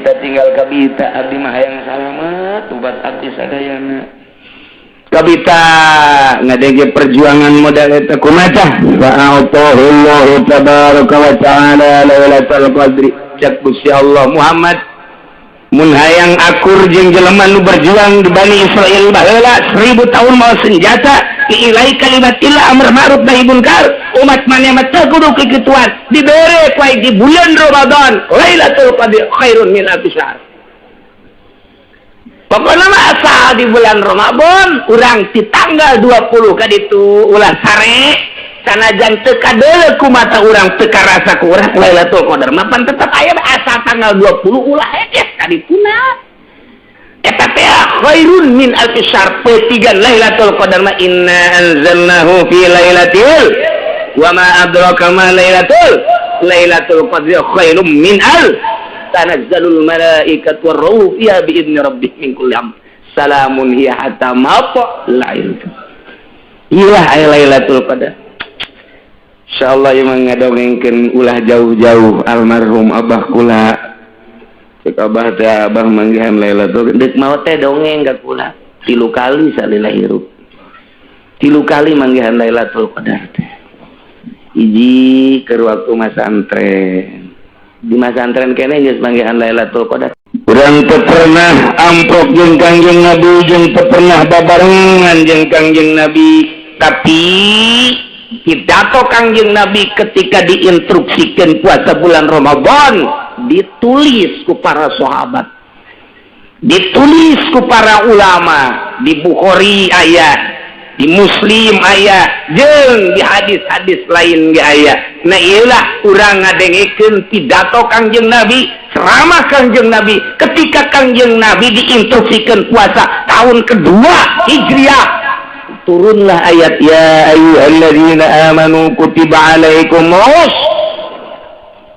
kabita tinggal kabita abdi mah hayang salamet ubat abdi sadayana kabita ngadege perjuangan modal eta kumaha fa'atahullahu tabaraka wa ta'ala lailatul qadri cak Gusti Allah Muhammad mun hayang akur jeung jelema nu berjuang di Bani Israil baheula 1000 tahun mau senjata ilai kalimatillah amr ma'ruf nahi munkar umat maneh mah teu kudu kikituan dibere ku di bulan Ramadan Lailatul Qadar khairun min alfi syahr pokona mah asal di bulan Ramadan urang di tanggal 20 ka ditu ulah sare sanajan teu kadeuleu ku mata urang teu karasa ku urang Lailatul Qadar mah pan tetep aya asal tanggal 20 ulah heeh ka dituna eta teh khairun min alfi syahr petigan Lailatul Qadar mah inna anzalnahu fi lailatil wa ma adraka ma lailatul qadri khairum min tanazzalul malaikatu war-ruhu fiha bi idzni rabbihim min kulli amr salamun hiya hatta matla'il ilah lailatul qadar insyaallah ieu ngadongengkeun ulah jauh-jauh almarhum abah kula cek abah teh abah manggihan lailatul deuk maot teh dongeng ka kula 3 kali salila hirup 3 kali manggihan lailatul qadar teh hiji keur waktu masantren di masantren kene geus manggihan lailatul qadar urang teu pernah amprok jeung Kangjeng Nabi jeung teu pernah babarengan jeung Kangjeng Nabi tapi pidato Kangjeng Nabi ketika diinstruksikan puasa bulan Ramadan ditulis ku para sahabat ditulis ku para ulama di Bukhari aya di Muslim aya jeung di hadis-hadis lain ge aya nah ieulah urang ngadengekeun pidato Kangjeng Nabi ceramah Kangjeng Nabi ketika Kangjeng Nabi diinstruksikan puasa tahun kedua Hijriah turunlah ayat ya ayyuhalladzina amanu kutiba alaikumus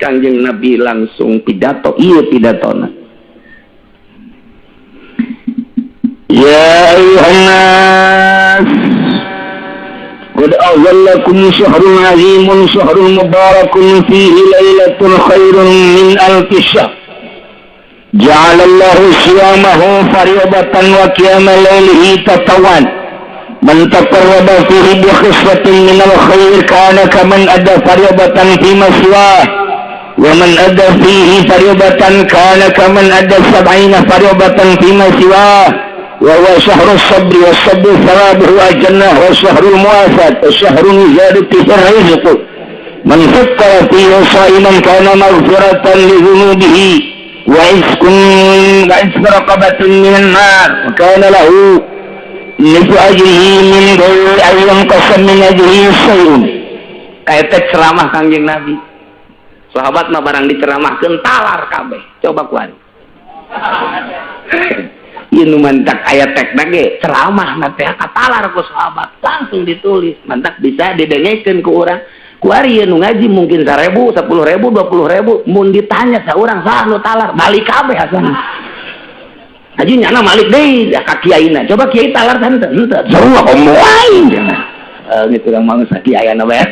Kangjeng Nabi langsung pidato ieu pidatona ya ayyuhan nas qad awwallakum syahrun azimun syahrun mubarakun fihi lailatul khairun min alfi syahr ja'alallahu siyamahu fariidatan wa qiyamal lailihi tatawan man taqarraba fihi bi khiswatin min al-khair kana kaman adda fariidatan fi maswah wa man adda fihi fariidatan kana kaman adda 70 fariidatan fi maswah wa huwa syahrus sabri was sabru thawabuhu al-jannah wa syahrul muwafat wa syahrun ziyadati fil rizq man fakkara fihi sha'iman kana maghfiratan li dhunubihi wa iskum raqabatin minan nar wa kana lahu nifu ajrihi min ghairi ayyam qasam min ajrihi shay'un kayak ceramah Kangjeng Nabi sahabat mah barang diceramahkeun talar kabeh coba kuat ieu mantak aya tekna ge ceramah na teh katalar ku sahabat langsung ditulis mantak bisa didengekeun ku urang ku ari nu ngaji mungkin 1000 10.000 20.000 mun ditanya saurang saha nu talar balik kabeh asana aji nyana malik deui ka kiaina coba kiai talar tante henteu sarua omong lain ini urang mah geus kiaiana bae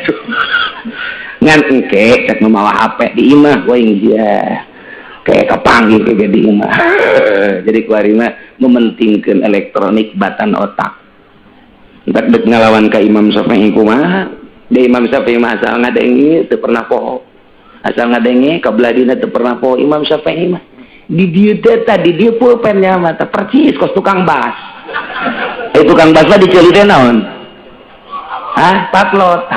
ngan engke cek memawa HP di imah going dia kayak kepanggil kayak di imah jadi kuari mah mementingkan elektronik batan otak entak dek ngalawan ka Imam Syafi'i kumaha de Imam Syafi'i mah asal ngadengi teu pernah poho asal ngadengi kabladina teu pernah poho Imam Syafi'i mah di dieu teh di dieu pulpennya mah teh percis kos tukang bas tukang bas mah diceuli teh naon patlot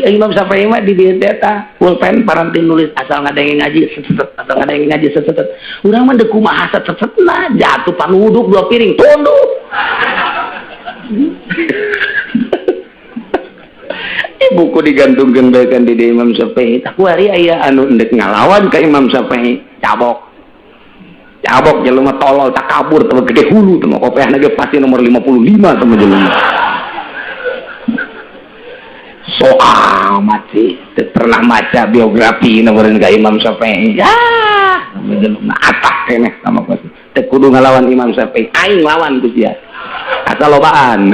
Imam Syafi'i mah di dieu teh pulpen paranti nulis asal ngadenge ngaji seset asal ngadenge ngaji seset urang mah deuk kumaha sesetna jatuh panuduk 2 piring tunduk buku digantungkeun bae kan di Imam Syafi'i tah kuari aya anu endek ngalawan ka Imam Syafi'i cabok jelema tolol takabur teu gede hulu teu kopiahna ge pasti nomor 55 teu jelema soal mati pernah maca biografi nomornya ke Imam Syafi'i ya atak kene sama kos teu kudu ngalawan Imam Syafi'i aing lawan ku sia asal lobaan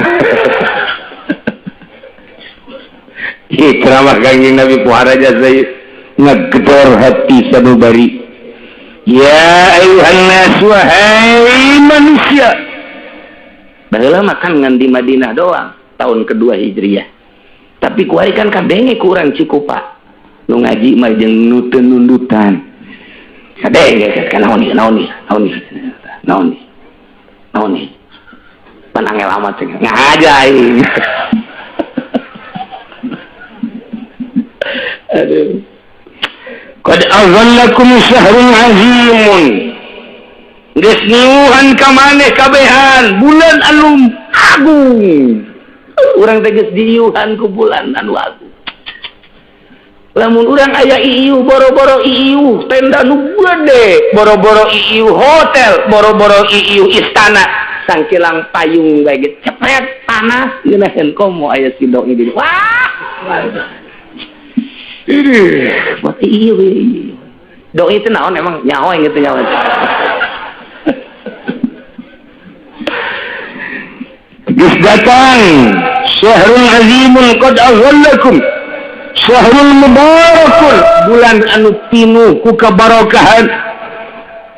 ceramah Kangjeng Nabi puara aja saya ngegedor hati sanubari Ya ayuhan nas, wahai manusia. Baheula makan ngan di Madinah doang tahun kedua Hijriah. Tapi kuari kan kadenge kurang Cikupa. Nu ngaji mah jeung nu teu nundutan. Kadenge kan naon ni. Panangel amat cenah. Ngajai. Aduh. Qad azallakum syahrun azimun. Geus niuhan ka maneh kabehan bulan anu agung. Urang teh geus diiuhan ku bulan anu agung. Lamun urang aya iiu boro-boro iiu tenda nu gede, boro-boro iiu hotel, boro-boro iiu istana, sangkilang payung bae ge cepet panas ngeunaheun komo aya si doi di. Wah. Berarti iya doi itu naon emang nyawa gitu nyawa. Geus datang syahrul azimun qad aghallakum syahrul mubarakun bulan anu pinuh ku kabarokahan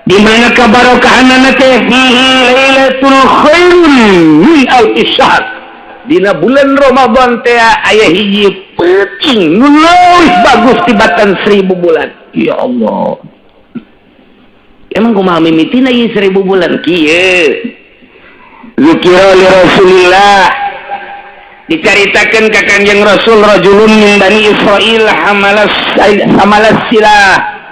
di mana kabarokahanna teh fihi lailatul khairun min alfi syahr. Dina bulan Ramadan teh aya hiji peuting nu leuwih bagus tibatan 1000 bulan. Ya Allah. Emang kumaha mimitina ieu 1000 bulan kieu? Zikra li Rasulillah. Dicaritakeun ka Kanjeng Rasul rajulun min Bani Israil hamalas silah.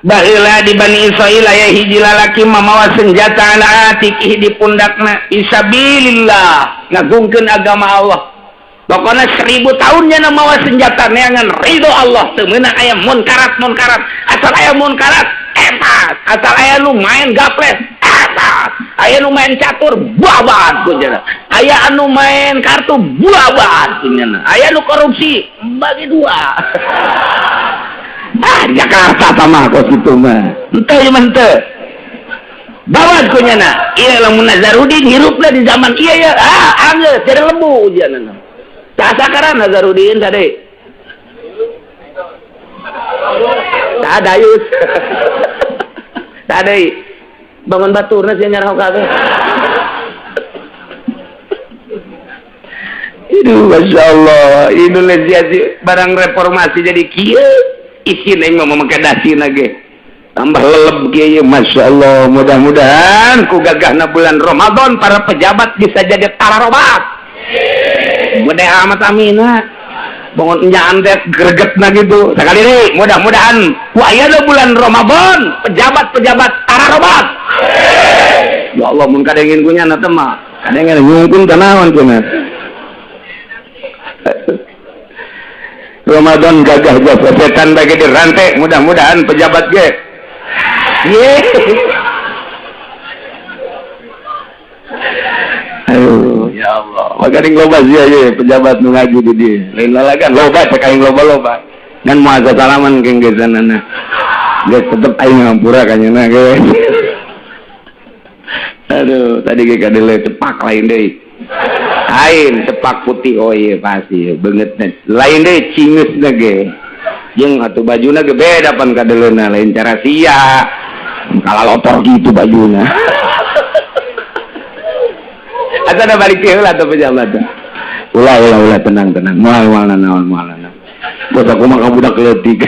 Baheula di Bani Israil aya hiji lalaki mamawa senjata ala atikih di pundakna fisabilillah ngagungkeun agama Allah. Pokona 1000 tahunnya mawa senjata neangan ridho Allah teu meunang aya munkarat asal aya munkarat etas asal aya nu main gaples etas aya nu main catur buabat kunjana aya anu main kartu buabat kunjana aya nu korupsi bagi dua. Jakarta tamah kok situ mah henteu bawat kunyana ieu lamun Nazarudin hirupna di zaman ieu ya anggeus teu lembu janana sasakaran Nazarudin tadi Dayus tadi bangun baturna sih nyarah kabeh. Itu Masya Allah Indonesia barang reformasi jadi kieu isin aing mah mangkadasina ge tambah leleb ge Masya Allah. Mudah-mudahan ku gagahna bulan Ramadan para pejabat bisa jadi tararobat mudah amat amina bangun nyaan teh gregetna gitu sakali deui mudah-mudahan ku aya bulan Ramadan pejabat-pejabat tararobat. Ya Allah mun kadengin ku nyana teh mah kadengin nyungkun tanawan cenah Ramadan gagah jasa setan bagi dirantai mudah-mudahan pejabat ge aduh ya Allah makaring loba sia ye pejabat nu ngaji di dieu lain lalagan loba cek aing loba ngan moal salaman keng gesanana geus tetep aing ngampura kanyana ge. Aduh tadi ge kadele cepak lain deui lain cepak putih oh iya pasti bangetnya lain deh cingeusna ge jeung atuh bajuna ge beda pan kadeleuna lain cara sia kala lotor gitu bajuna. Asana balik heula atuh pejabat ulah tenang moal naon bos aku mah budak leutik.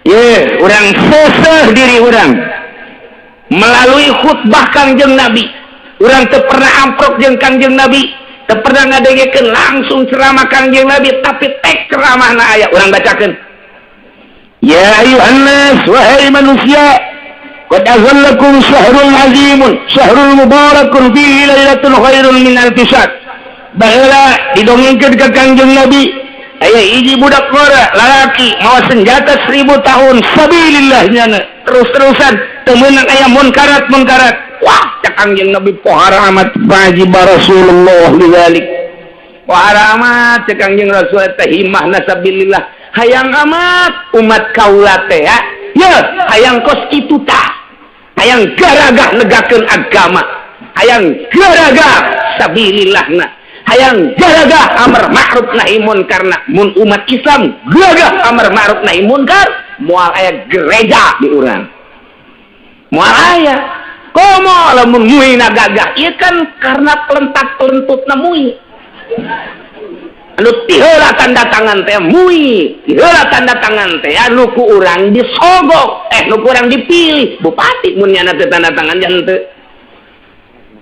Ye urang seseh diri urang melalui khutbah Kangjeng Nabi. Urang teu pernah amprok jeung Kangjeng Nabi, teu pernah ngadengekeun langsung ceramah Kangjeng Nabi, tapi tek ceramahna aya urang bacakeun. Ya ayuhan nas, wahai manusia, qad azallakum syahrul azimun, syahrul mubarakun fihi lailatul khairun min alfi syahr. Baheula didongengkeun ka Kangjeng Nabi, aya hiji budak ngora lalaki mawa senjata 1000 tahun sabilillah nyana. Terus-terusan teu meunang aya munkarat. Wah, Kangjeng Nabi pohara amat wajib Rasulullah lidzalik. Pohara amat Kangjeng Rasul teh himah nasabilillah. Hayang amat umat kaula teh ya. Ya, hayang kos kitu tah. Hayang garagah negakeun agama. Hayang garagah sabilillahna. Hayang garagah amar ma'ruf nahi munkar mun umat Islam garagah amar ma'ruf nahi munkar moal aya gereja di urang moal aya komo lamun muina gagah ieu kan karena pelentak-pelentutna mui anu tiheula tanda tangan teh mui tiheula tanda tangan teh anu ku urang disogok nu ku urang dipilih bupati mun nya teh tanda tangan jan teu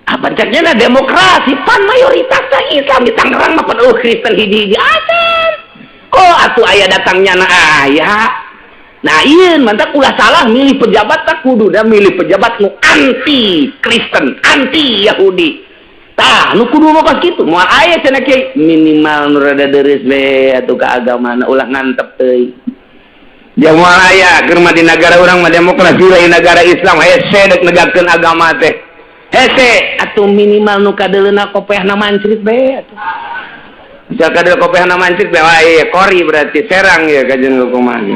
apa caknya demokrasi pan mayoritasnya Islam di Tangerang mah pan Kristen hiji-hiji acan kok atuh aya datangnya na aya nah ieu mantap ulah salah milih pejabat tak kudu da milih pejabat nu anti Kristen anti Yahudi tah nu kudu mah kitu moal aya cenah kieu minimal nu rada deres we atuh keagamaan ulah ngantep teuing jeung moal aya keur mah di negara urang mah demokrasi lain negara Islam hese dek negakeun agama teh hese atuh minimal nu kadeleuna kopehna mancrit bae atuh bisa kadel kopehna mancrit bae wah ieu kori berarti serang ya kajen kumaha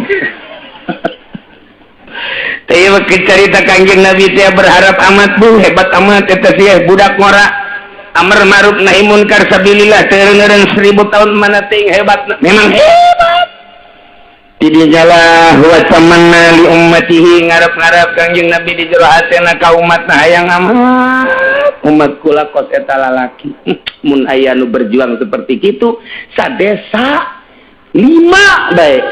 teh ieu cerita Kangjeng Nabi teh berharap amat bu hebat amat eta sih budak ngora amar ma'ruf nahi munkar sabilillah teureun 1000 tahun mana teuing hebat memang hebat Didijalah wa tamanna li ummatihi ngarep-ngarep Kangjeng Nabi di jero hatena ka umatna hayang amat umat kula kos eta lalaki mun aya nu berjuang seperti kitu sadesa 5 bae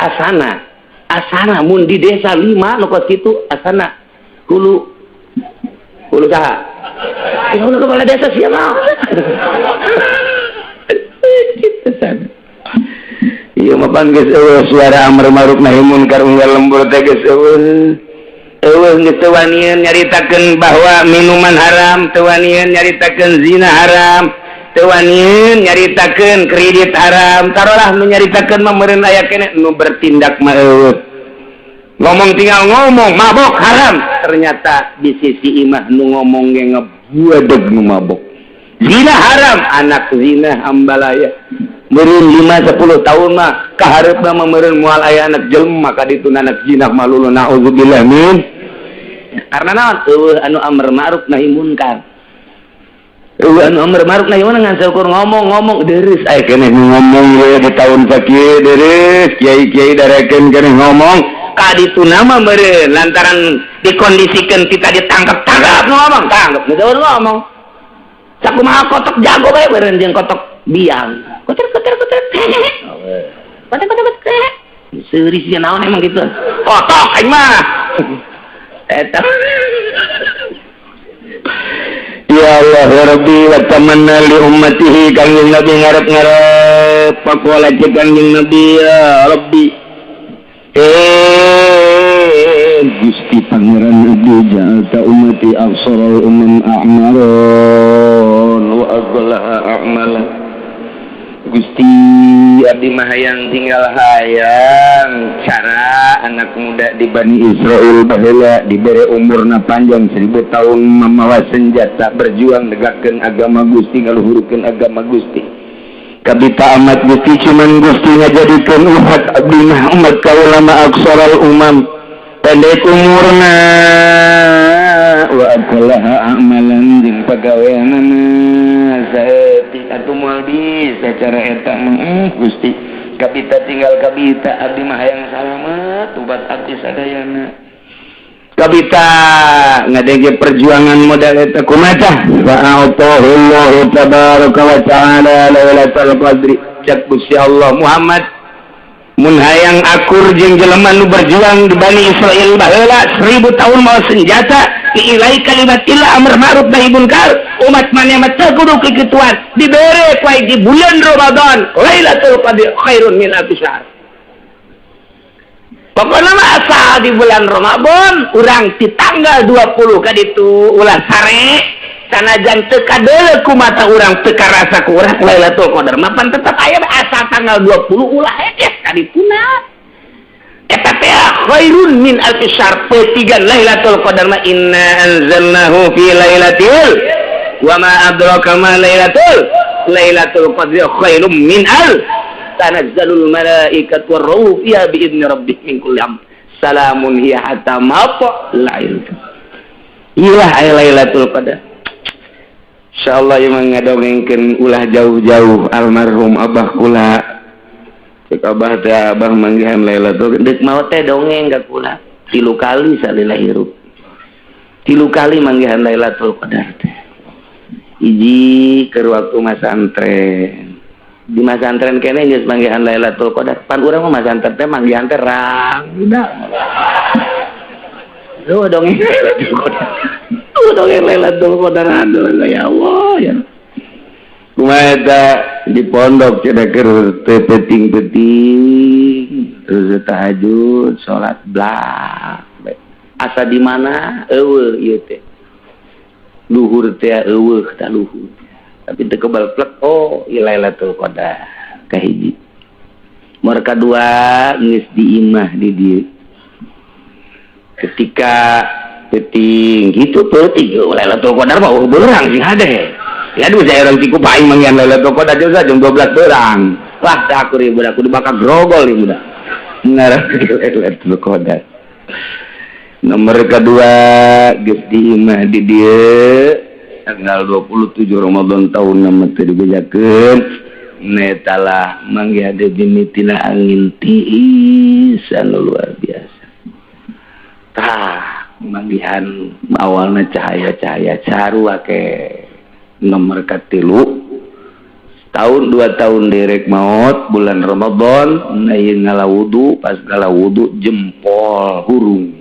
asana mun di desa 5 nu kos kitu asana hulu saha hulu kepala desa sia mah kitu sana iya mapan geus suara amar ma'ruf nahi munkar unggal lembur teh geus eueuh geus teu wanian nyaritakeun bahwa minuman haram, teu wanian nyaritakeun zina haram, teu wanian nyaritakeun kredit haram. Tarolah nu nyaritakeun mah meureun aya keneh nu bertindak mah eueuh. Ngomong tinggal ngomong mabok haram, ternyata di sisi imah nu ngomong ge ngebuadeg nu mabok. Zina haram, anak zina hambalaya. Meureun 5-10 tahun mah kahareupna mah meureun moal aya anak jelema ka ditu anak zina malulu naudzubillah min karena naon eueuh anu amr ma'ruf nahi munkar eueuh anu amr ma'ruf nahi munkar ngan syukur ngomong deres aya keneh ngomong we di tahun sakieu deres kiai-kiai darekeun keneh ngomong ka ditu nama meureun lantaran dikondisikeun kita ditangkap ngomong tangkap ngomong sakumaha kotok jago bae meureun jeung kotok biang kotor serius ya naon emang gitu kotok aing mah eta ya Allah ya Rabbi wa tamanna li ummatihi Kangjeng Nabi ngarep-ngarep pakola cek Kangjeng Nabi ya Rabbi Gusti Pangeran Nabi ja'alta ummati absaral a'maron wa aghlaha a'malan Gusti abdi mah hayang tinggal hayang cara anak muda di Bani Israel baheula dibere umurna panjang 1000 tahun mamawa senjata berjuang negakkeun agama Gusti ngaluhurkeun agama Gusti kabita amat Gusti cuman Gusti ngajadikeun umat abdi mah umat kaula mah aksaral umam pendek umurna wa aqlaha amalan jeung pagaweanana saeutik atuh moal bisa cara eta mah Gusti kabita tinggal kabita abdi mah hayang salamet ubat abdi sadayana kabita ngadege perjuangan modal eta kumaha wa a'tahullahu tabaraka wa ta'ala lailatul qadri cak Gusti Allah Muhammad mun hayang akur jeung jelema nu berjuang di Bani Israil baheula 1000 tahun mau senjata ilai kalimat illa amr ma'ruf nahi munkar umat maneh mah teu kudu kikituan dibere poe di bulan Ramadan Lailatul Qadar khairun min alfi syahr pokona mah asal di bulan Ramadan urang di tanggal 20 ka ditu ulah sare sanajan teu kadeuleu ku mata urang teu karasa ku urang Lailatul Qadar mah pan tetep aya asal tanggal 20 ulah heeh ka dituna eta teh khairun min alfi syahr petigan Lailatul Qadar ma inna anzalnahu fi lailatil wa ma adraka ma lailatul qadri khairum min tanazzalul malaikatu war ruh fiha bi idzni rabbih min kulli amr salamun hiya hatta matla'il ilah Lailatul Qadar insyaallah yang ngadongengkeun ulah jauh-jauh almarhum abah kula Cek abah teh abah manggihan Lailatul Qadar mau teh dongeng ka kula 3 kali salila hirup 3 kali manggihan Lailatul Qadar teh hiji keur waktu masantren di masantren kene geus manggihan Lailatul Qadar pan urang mah masantren teh manggihan teh rang udah dongeng Lailatul Qadar dongeng Lailatul Qadar aduh ya Allah ya kumaha eta di pondok cenah keur teu penting-penting terus tahajud salat blak asa di mana eueuh ieu teh luhur teh eueuh tah luhur tapi teu kebal plek oh ieu Lailatul Qadar kahiji nomor kadua geus diimah di dieu ketika penting gitu penting Lailatul Qadar mah beurang sih hade ya aduh saya orang tiku paling manggihan Lailatul Qadar juga jam 12 berang wah dah aku ribut aku dibakar grogol ini udah ngarang Lailatul Qadar nomor kedua geus diimah di dieu tanggal 27 Ramadan tahun nama teu dibejakeun netalah manggihan dimitina angin tiis anu luar biasa tah manggihan awalna cahaya-cahaya sarua ke nomor katilu tahun 2 tahun derek maut bulan Ramadan nayeun ngalawudu pas ngalawudu jempol hurung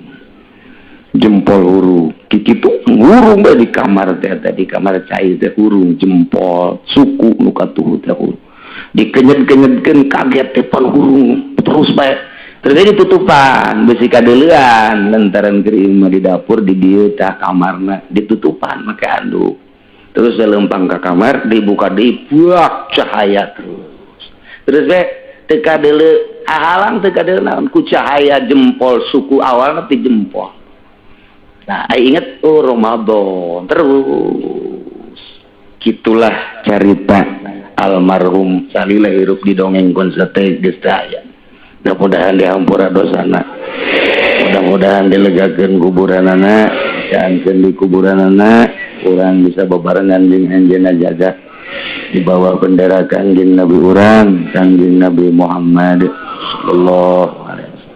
kikitu hurung bae di kamar teh di kamar cai teh hurung jempol suku nu katuh teh hurung dikenyed-kenyedkeun kaget teh pan hurung terus bae terjadi tutupan besi kadeuleuan lantaran keur imah di dapur di dieu tah kamarna ditutupan make anduk terus lempang ke kamar dibuka di buak cahaya terus teka dulu halang teka dulu naon ku cahaya jempol suku awal nanti jempol nah inget Ramadan terus gitulah cerita almarhum salila hirup di dongeng konsate geus aya mudah-mudahan dihampura dosana mudah-mudahan dilegakeun kuburanana jangan di kuburanana orang bisa bebarengan dengan anjeunna jaga di bawah bendera kanjeng Nabi urang kanjeng Nabi Muhammad sallallahu alaihi wasallam.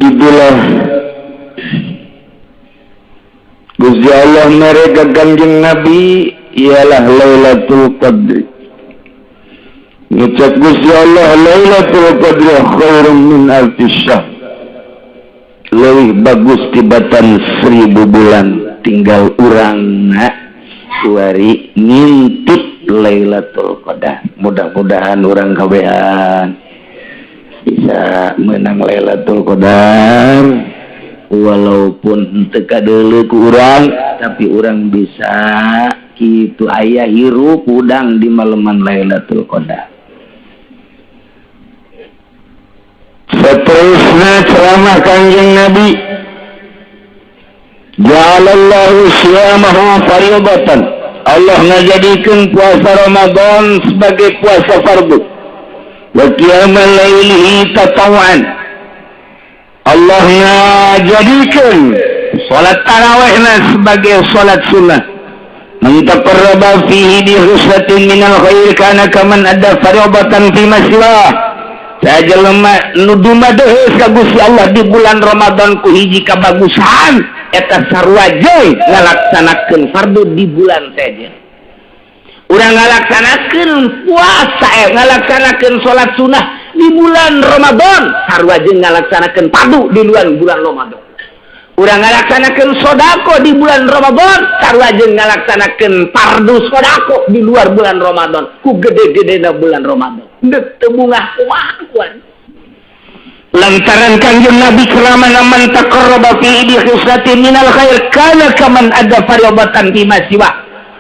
Itulah Gusti Allah mereka kanjeng Nabi ialah Lailatul Qadar. Ngucap Gusti Allah Lailatul Qadar khairun min alfi syahr. Lebih bagus tibatan 1000 bulan tinggal urangna suari ngintip Lailatul Qadar. Mudah-mudahan urang kabehan bisa menang Lailatul Qadar. Walaupun teka dulu ku urang tapi urang bisa kitu aya hirup udang di malaman Lailatul Qadar. Seterusnya ceramah kanjeng Nabi ja'alallahu syiyamahu fardatan. Allah ngajadikeun puasa Ramadan sebagai puasa fardu wa qiyamal laili tatawuan. Allah ngajadikeun salat tarawihna sebagai salat sunnah. Man taqarraba fihi bi husnatin minal khair kana kaman adda fardatan fi masjid. Sajelema nu dumadeus ka Gusti Allah di bulan Ramadan ku hiji kabagusan eta sarua jeung ngalaksanakeun fardu di bulan saja. Urang ngalaksanakeun puasa ngalaksanakeun salat sunnah di bulan Ramadan sarua jeung ngalaksanakeun fardu di luar bulan Ramadan. Urang ngalaksanakeun sodako di bulan Ramadan sarua jeung ngalaksanakeun fardu sodako di luar bulan Ramadan ku gede-gedena bulan Ramadan. Deuk teu bungah kumaha kuan. Lantaran kanjeng Nabi keramana man taqarraba fi bi khusatin minal khair kana kaman ada fardatan fi masiwa.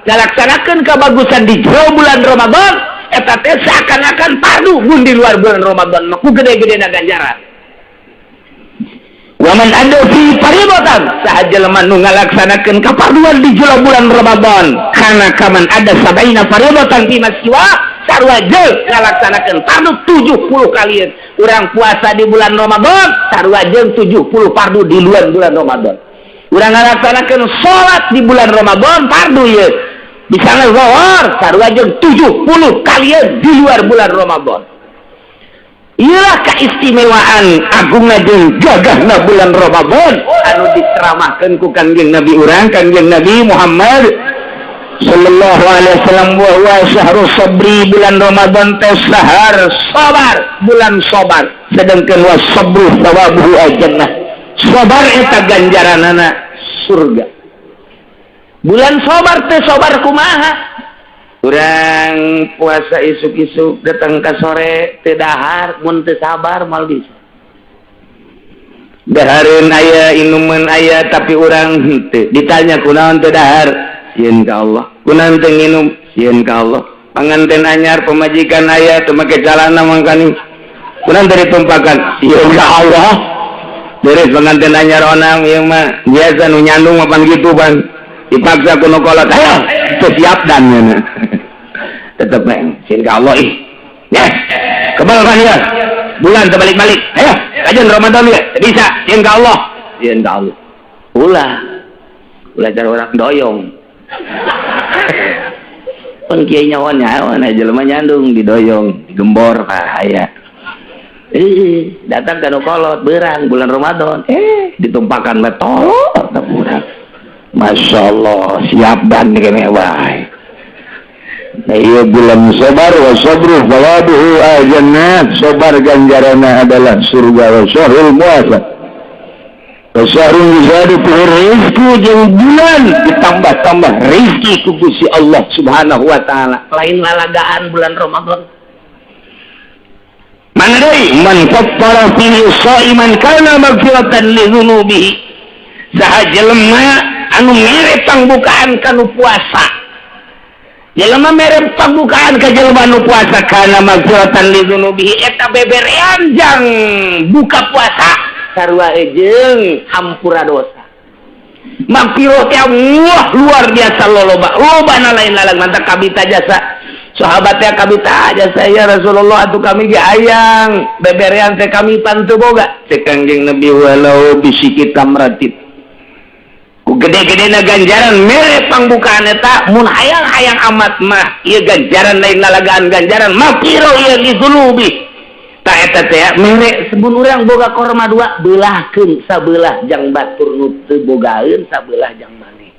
Ngalaksanakeun kabagusan di jero bulan Ramadan eta teh seakan-akan fardu mun di luar bulan Ramadan mah ku gede-gedena ganjaran. Waman ada fi fardatan sahaja lemah nu ngalaksanakeun kafarduan di jero bulan Ramadan kana kaman ada sabaina fardatan fi masiwa sarua jeung ngalaksanakeun fardu 70 kalian. Urang puasa di bulan Ramadan sarua jeung 70 fardu di luar bulan Ramadan. Urang ngalaksanakeun salat di bulan Ramadan fardu ieu. Misalnya zuhur sarua jeung 70 kalian di luar bulan Ramadan. Iyalah keistimewaan agungna jeung gagahna bulan Ramadan anu diceramahkeun ku Kangjeng Nabi urang Kangjeng Nabi Muhammad sallallahu alaihi wasallam wa syahrus sabri bulan Ramadan teh sahar sabar bulan sabar sedangkan wa sabru thawabuhu ajannah sabar eta ganjaranana surga. Bulan sabar teh sabar kumaha? Urang puasa isuk-isuk datang ke sore teu dahar mun teu sabar mal bisa. Dahareun aya inuman aya tapi urang henteu. Ditanya kunaon teu dahar? Sieun ka Allah. Kunaon teu nginum? Sieun ka Allah. Panganten anyar pamajikan aya teu make calana mangkani. Kunaon teu ditumpakan? Sieun ka Allah. Beres panganten anyar onang ieu mah biasa nu nyandung mapan kitu Bang. Dipaksa kuno kolot ayo siap dan ya tetap neng sin ka Allah ya kebal kan ya bulan terbalik-balik ayo kajian Ramadan ya bisa sin ka Allah ulah cara orang doyong pun kiai nyawan jelema nyandung didoyong digembor bahaya datang kanu kolot berang bulan Ramadan ditumpakan metol urang. Masya Allah siap dan kene wae. Nah iya bulan sabar wa sabru thawabuhu ajannat sabar ganjaranna adalah surga wa syahrul muasa. Wa syahrul zadiku rizqu jeung bulan ditambah-tambah rezeki ku Gusti Allah Subhanahu wa taala. Lain lalagaan bulan Ramadan. Mana deui man fattara fihi shaiman kana maghfiratan li dzunubihi. Saha jelema anu mere pangbukaan kanu puasa jelema mere pangbukaan ka jelema anu puasa kana maghfiratan li dzunubihi eta beberean jang buka puasa sarua jeung hampura dosa maghfirah teh luar biasa lobana lain lalang mantap kabita jasa sahabatnya kabita jasa ya Rasulullah atuh kami ge hayang beberean teh kami pantu boga teh Kangjeng Nabi walau bisiki tamratit gede-gedena ganjaran mere pangbukaan eta mun hayang-hayang amat mah ieu ganjaran lain lalagaan ganjaran mapiro ieu li dzunubi ta eta teh mere sebun urang boga korma dua beulahkeun sabelah jang batur nu teu bogaeun sabelah jang maneh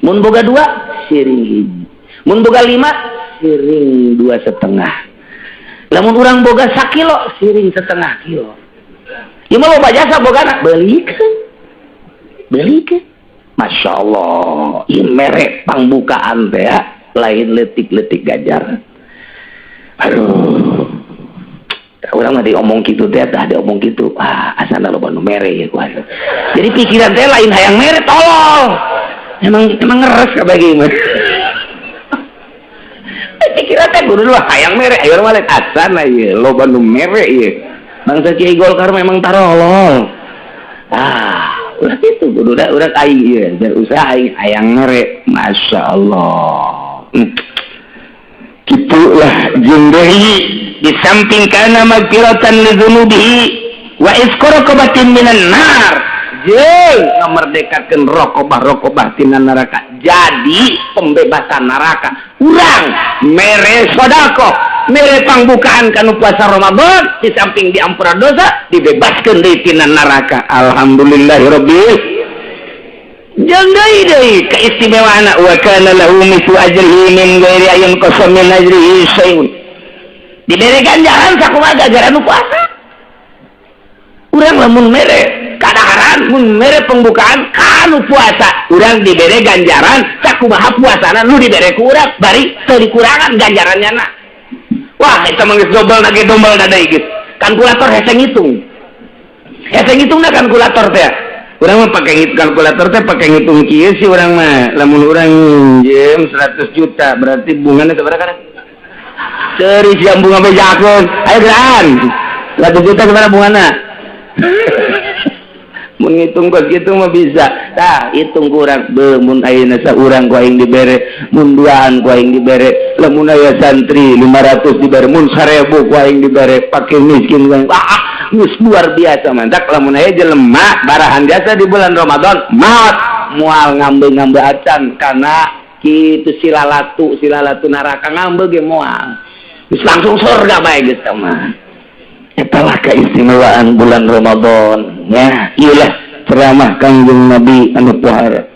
mun boga dua siring hiji mun boga 5 siring 2,5 lamun urang boga 1 kilo siring 1/2 kilo ieu mah loba jasa bogana beulikeun Masya Allah ini merek pangbukaan teh ya lain letik-letik gajar aduh orang mah diomong gitu teh ada omong gitu asana loba nu mere ya gua jadi pikiran teh lain hayang mere tolong emang ngeres ka bagi mah pikiran teh kudu hayang mere ayo mah asana ieu loba nu mere ieu bangsa Kiai Golkar memang tarolol udah gitu udah aing ieu biar usaha aing hayang mere Masya Allah kitulah jeung deui di samping kana maghfiratan li dzunubihi wa isqaraqabatin minan nar jeung ngamerdekakeun raqabah tina neraka jadi pembebasan neraka urang mere sedekah mere pangbukaan kanu puasa Ramadan di samping diampura dosa dibebaskeun deui tina neraka alhamdulillahirabbil jeung deui keistimewaanna wa kana lahu mithlu ajrihi min ghairi ayyin qasam min ajrihi syai'un dibere ganjaran sakumaha ganjaran nu puasa urang lamun mere kadaharan mun mere pembukaan kanu puasa urang dibere ganjaran sakumaha puasana nu dibere ku urang bari teu dikurangan ganjarannya na wah itu mengis dobel lagi dombel dada ikut kalkulator hese ngitung na kalkulator teh orang mah pakai kalkulator teh pakai ngitung kieu sih orang mah lamun urang jem 100 juta berarti bunganya seberapa kan ceri siam bunga bejakeun ayo geran 100 juta seberapa bungana mun ngitung kos gitu mah bisa. Tah hitung kurang mun ayeuna saurang ku aing dibere, mun duaan ku aing dibere, lamun aya santri 500 dibere, mun 1000 ku aing dibere, fakir miskin ku aing. Geus luar biasa mantak lamun aya jelema barahan jasa di bulan Ramadan maot moal ngambe-ngambe acan kana kitu silalatu neraka ngambe ge moal. Geus langsung surga bae geus mah. Etalah keistimewaan bulan Ramadan ya. Iyalah ceramah Kanjeng Nabi anu pohara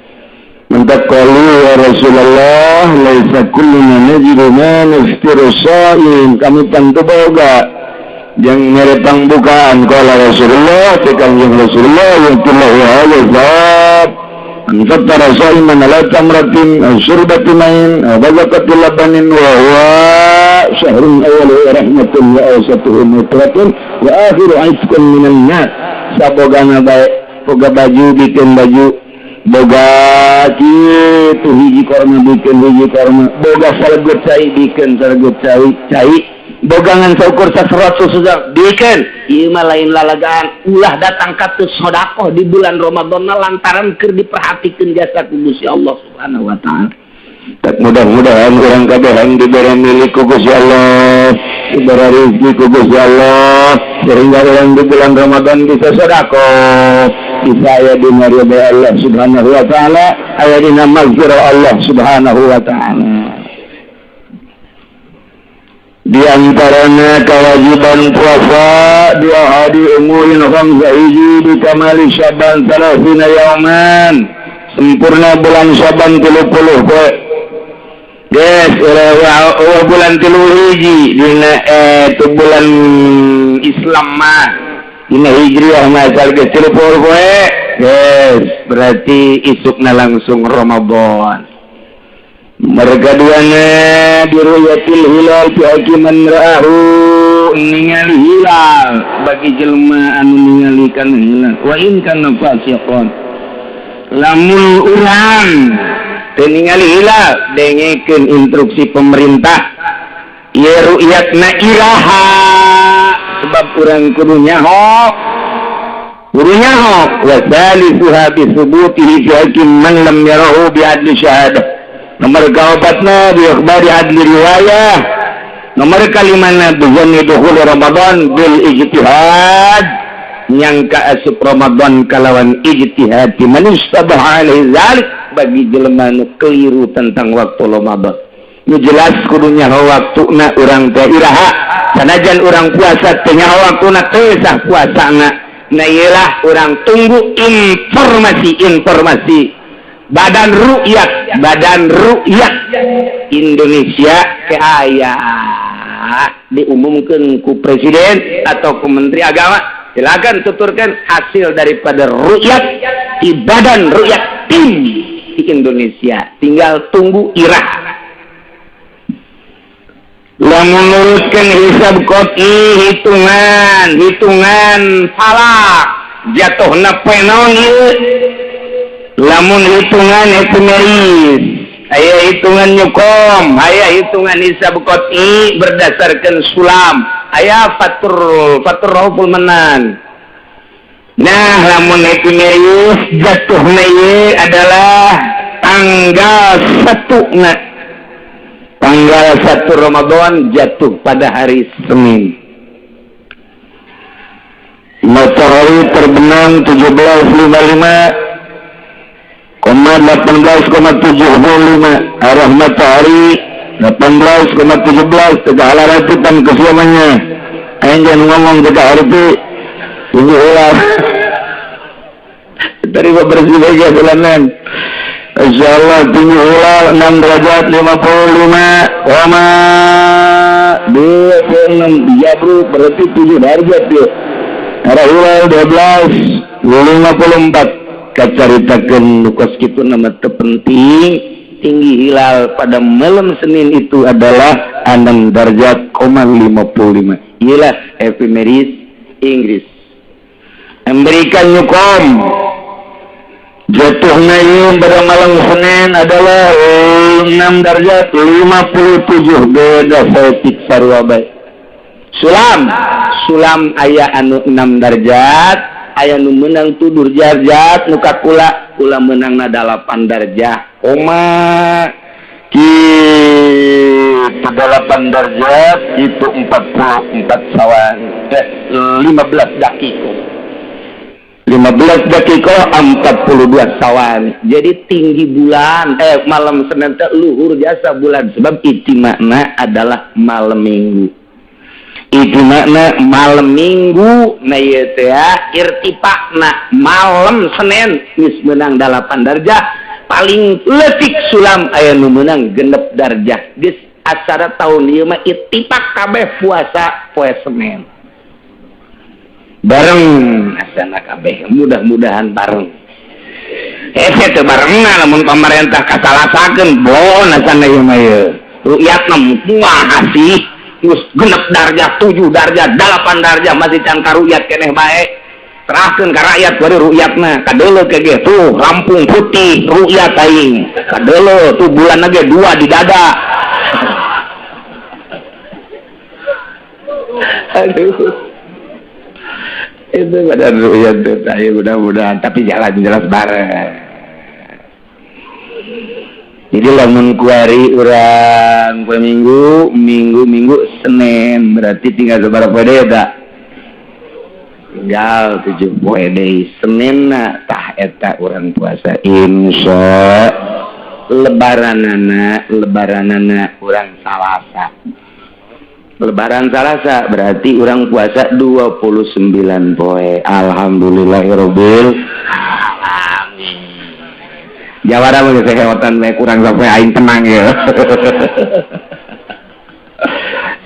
mentak qalu ya Rasulullah laisa kullu najidu ma naftiru shaim, kami tentu boga yang merepang bukaan qala Rasulullah te Kanjeng Rasulullah yang telah ya zat anfatara shaiman ala tamratin surbatin main bazaqatil labanin wa huwa syahrun awal rahmatun wa awsatuhu mutratun wa akhiru aitqun minan nar. Sabogana bae boga baju bikin baju, boga kitu hiji korma bikin hiji korma, boga saleget cai bikin saleget cai, boga ngan saukur saserat susah bikin. Ieu mah lain lalagaan ulah datang ka teu sedekah di bulan Ramadan lantaran keur diperhatikeun jasa ku Gusti Allah Subhanahu wa taala. Tak mudah-mudahan orang kabeh diberi milik ku Gusti Allah, diberi rezeki ku Gusti Allah, sehingga orang di bulan Ramadan bisa sedekah, bisa aya di ridha Allah Subhanahu wa taala, aya di maghfirah Allah Subhanahu wa taala. Di antaranya kewajiban puasa 2 hari umurin khamsa hiji di kamali Syaban 30 yauman, sempurna bulan Syaban 30 poe. Yes, bulan 3 hiji dina itu bulan Islam mah dina Hijriah mah asal geus 30 poe. Yes, berarti isukna langsung Ramadan. Mereka duana diruyatil hilal fi hakiman ra'ahu, ningali hilal bagi jelema anu ningalikeun hilal. Wa in kana fasiqon, lamun urang teu ningali hilal dengekeun instruksi pemerintah ieu ru'yatna iraha, sebab urang kudu nyaho wa salisuha bi thubutihi fi hakim man lam yarahu bi adli syahadah. Nomor kaobatna bi ikhbari adli riwayah, nomor kalimana bizanni dukhul Ramadan bil ijtihad, nyangka asup Ramadan kalawan ijtihad man istabaha alaihi zalik, bagi jelema nu keliru tentang waktu Ramadan. Nu jelas kudu nyaho waktuna urang teh iraha, sanajan urang puasa teh nyaho waktuna teh sah puasana. Nah iyalah urang tunggu informasi Badan Ru'yat Indonesia kaya diumumkan ku presiden atau ku menteri agama, silakan tuturkan hasil daripada ru'yat di Badan Ru'yat tim di Indonesia, tinggal tunggu irah. Lamun nurutkeun hisab qot'i, hitungan falak jatuhna penon ieu. Lamun hitungan efemeris, aya hitungan nyukom, aya hitungan hisab qot'i berdasarkan sulam, aya fatur rahul menan. Nah, lamun efemeris jatuhna ieu adalah tanggal 1 Ramadan jatuh pada hari Senin. Matahari terbenam 17.55,18,75, arah matahari 18,17, tegak alaratipan kesiamannya. Aing jangan ngomong tegak arti ini ulang dari bebersih aja bulanan. Insyaallah tinggi hilal 6 derajat 55, 26 jabru berarti 7 derajat ya. Arah hilal 12 54. Kacaritakeun lukos kitu nama terpenting, tinggi hilal pada malam Senin itu adalah 6 derajat 55. Ialah efemeris Inggris. Amerika nyukom jatuhnya ini pada malam Senin adalah 6 derajat 57, beda setik sarua bae. Sulam aya anu 6 derajat aya nu menang tudur darjat muka kula menang na 8 darjah kita 8 darjat itu 44 sawan 15 dakiko 42 sawan. Jadi tinggi bulan malam Senin teh luhur jasa bulan sebab itu makna adalah malam minggu. Itu makna malam minggu na ieu teh irtifaqna malam Senin geus menang 8 darjah paling leutik sulam aya nu meunang 6 darjah geus acara tahun ieu mah ittifaq kabeh puasa poe Senin bareng asana kabeh mudah-mudahan bareng teh barengna lamun pemerintah kasalasakeun bon asana ieu mah ieu ru'yatna moal asih geus 6 darjah 7 darjah 8 darjah masih can karuyat keneh bae serahkeun ka rakyat bari ru'yatna kadeuleu ke ge tuh Lampung putih ru'yat aing kadeuleu tuh bulan ge 2 di dada aduh itu pada ru'yat saya mudah-mudahan tapi jalan jelas bareng jadi lamun kuari urang poe minggu Senin berarti tinggal sabaraha deui eta tinggal 7 poe deui Seninna tah eta urang puasa insya lebaranana urang Salasa lebaran Salasa berarti urang puasa 29 poe alhamdulillahirabbil alamin jawara mah geus heotan we kurang sampai aing tenang ya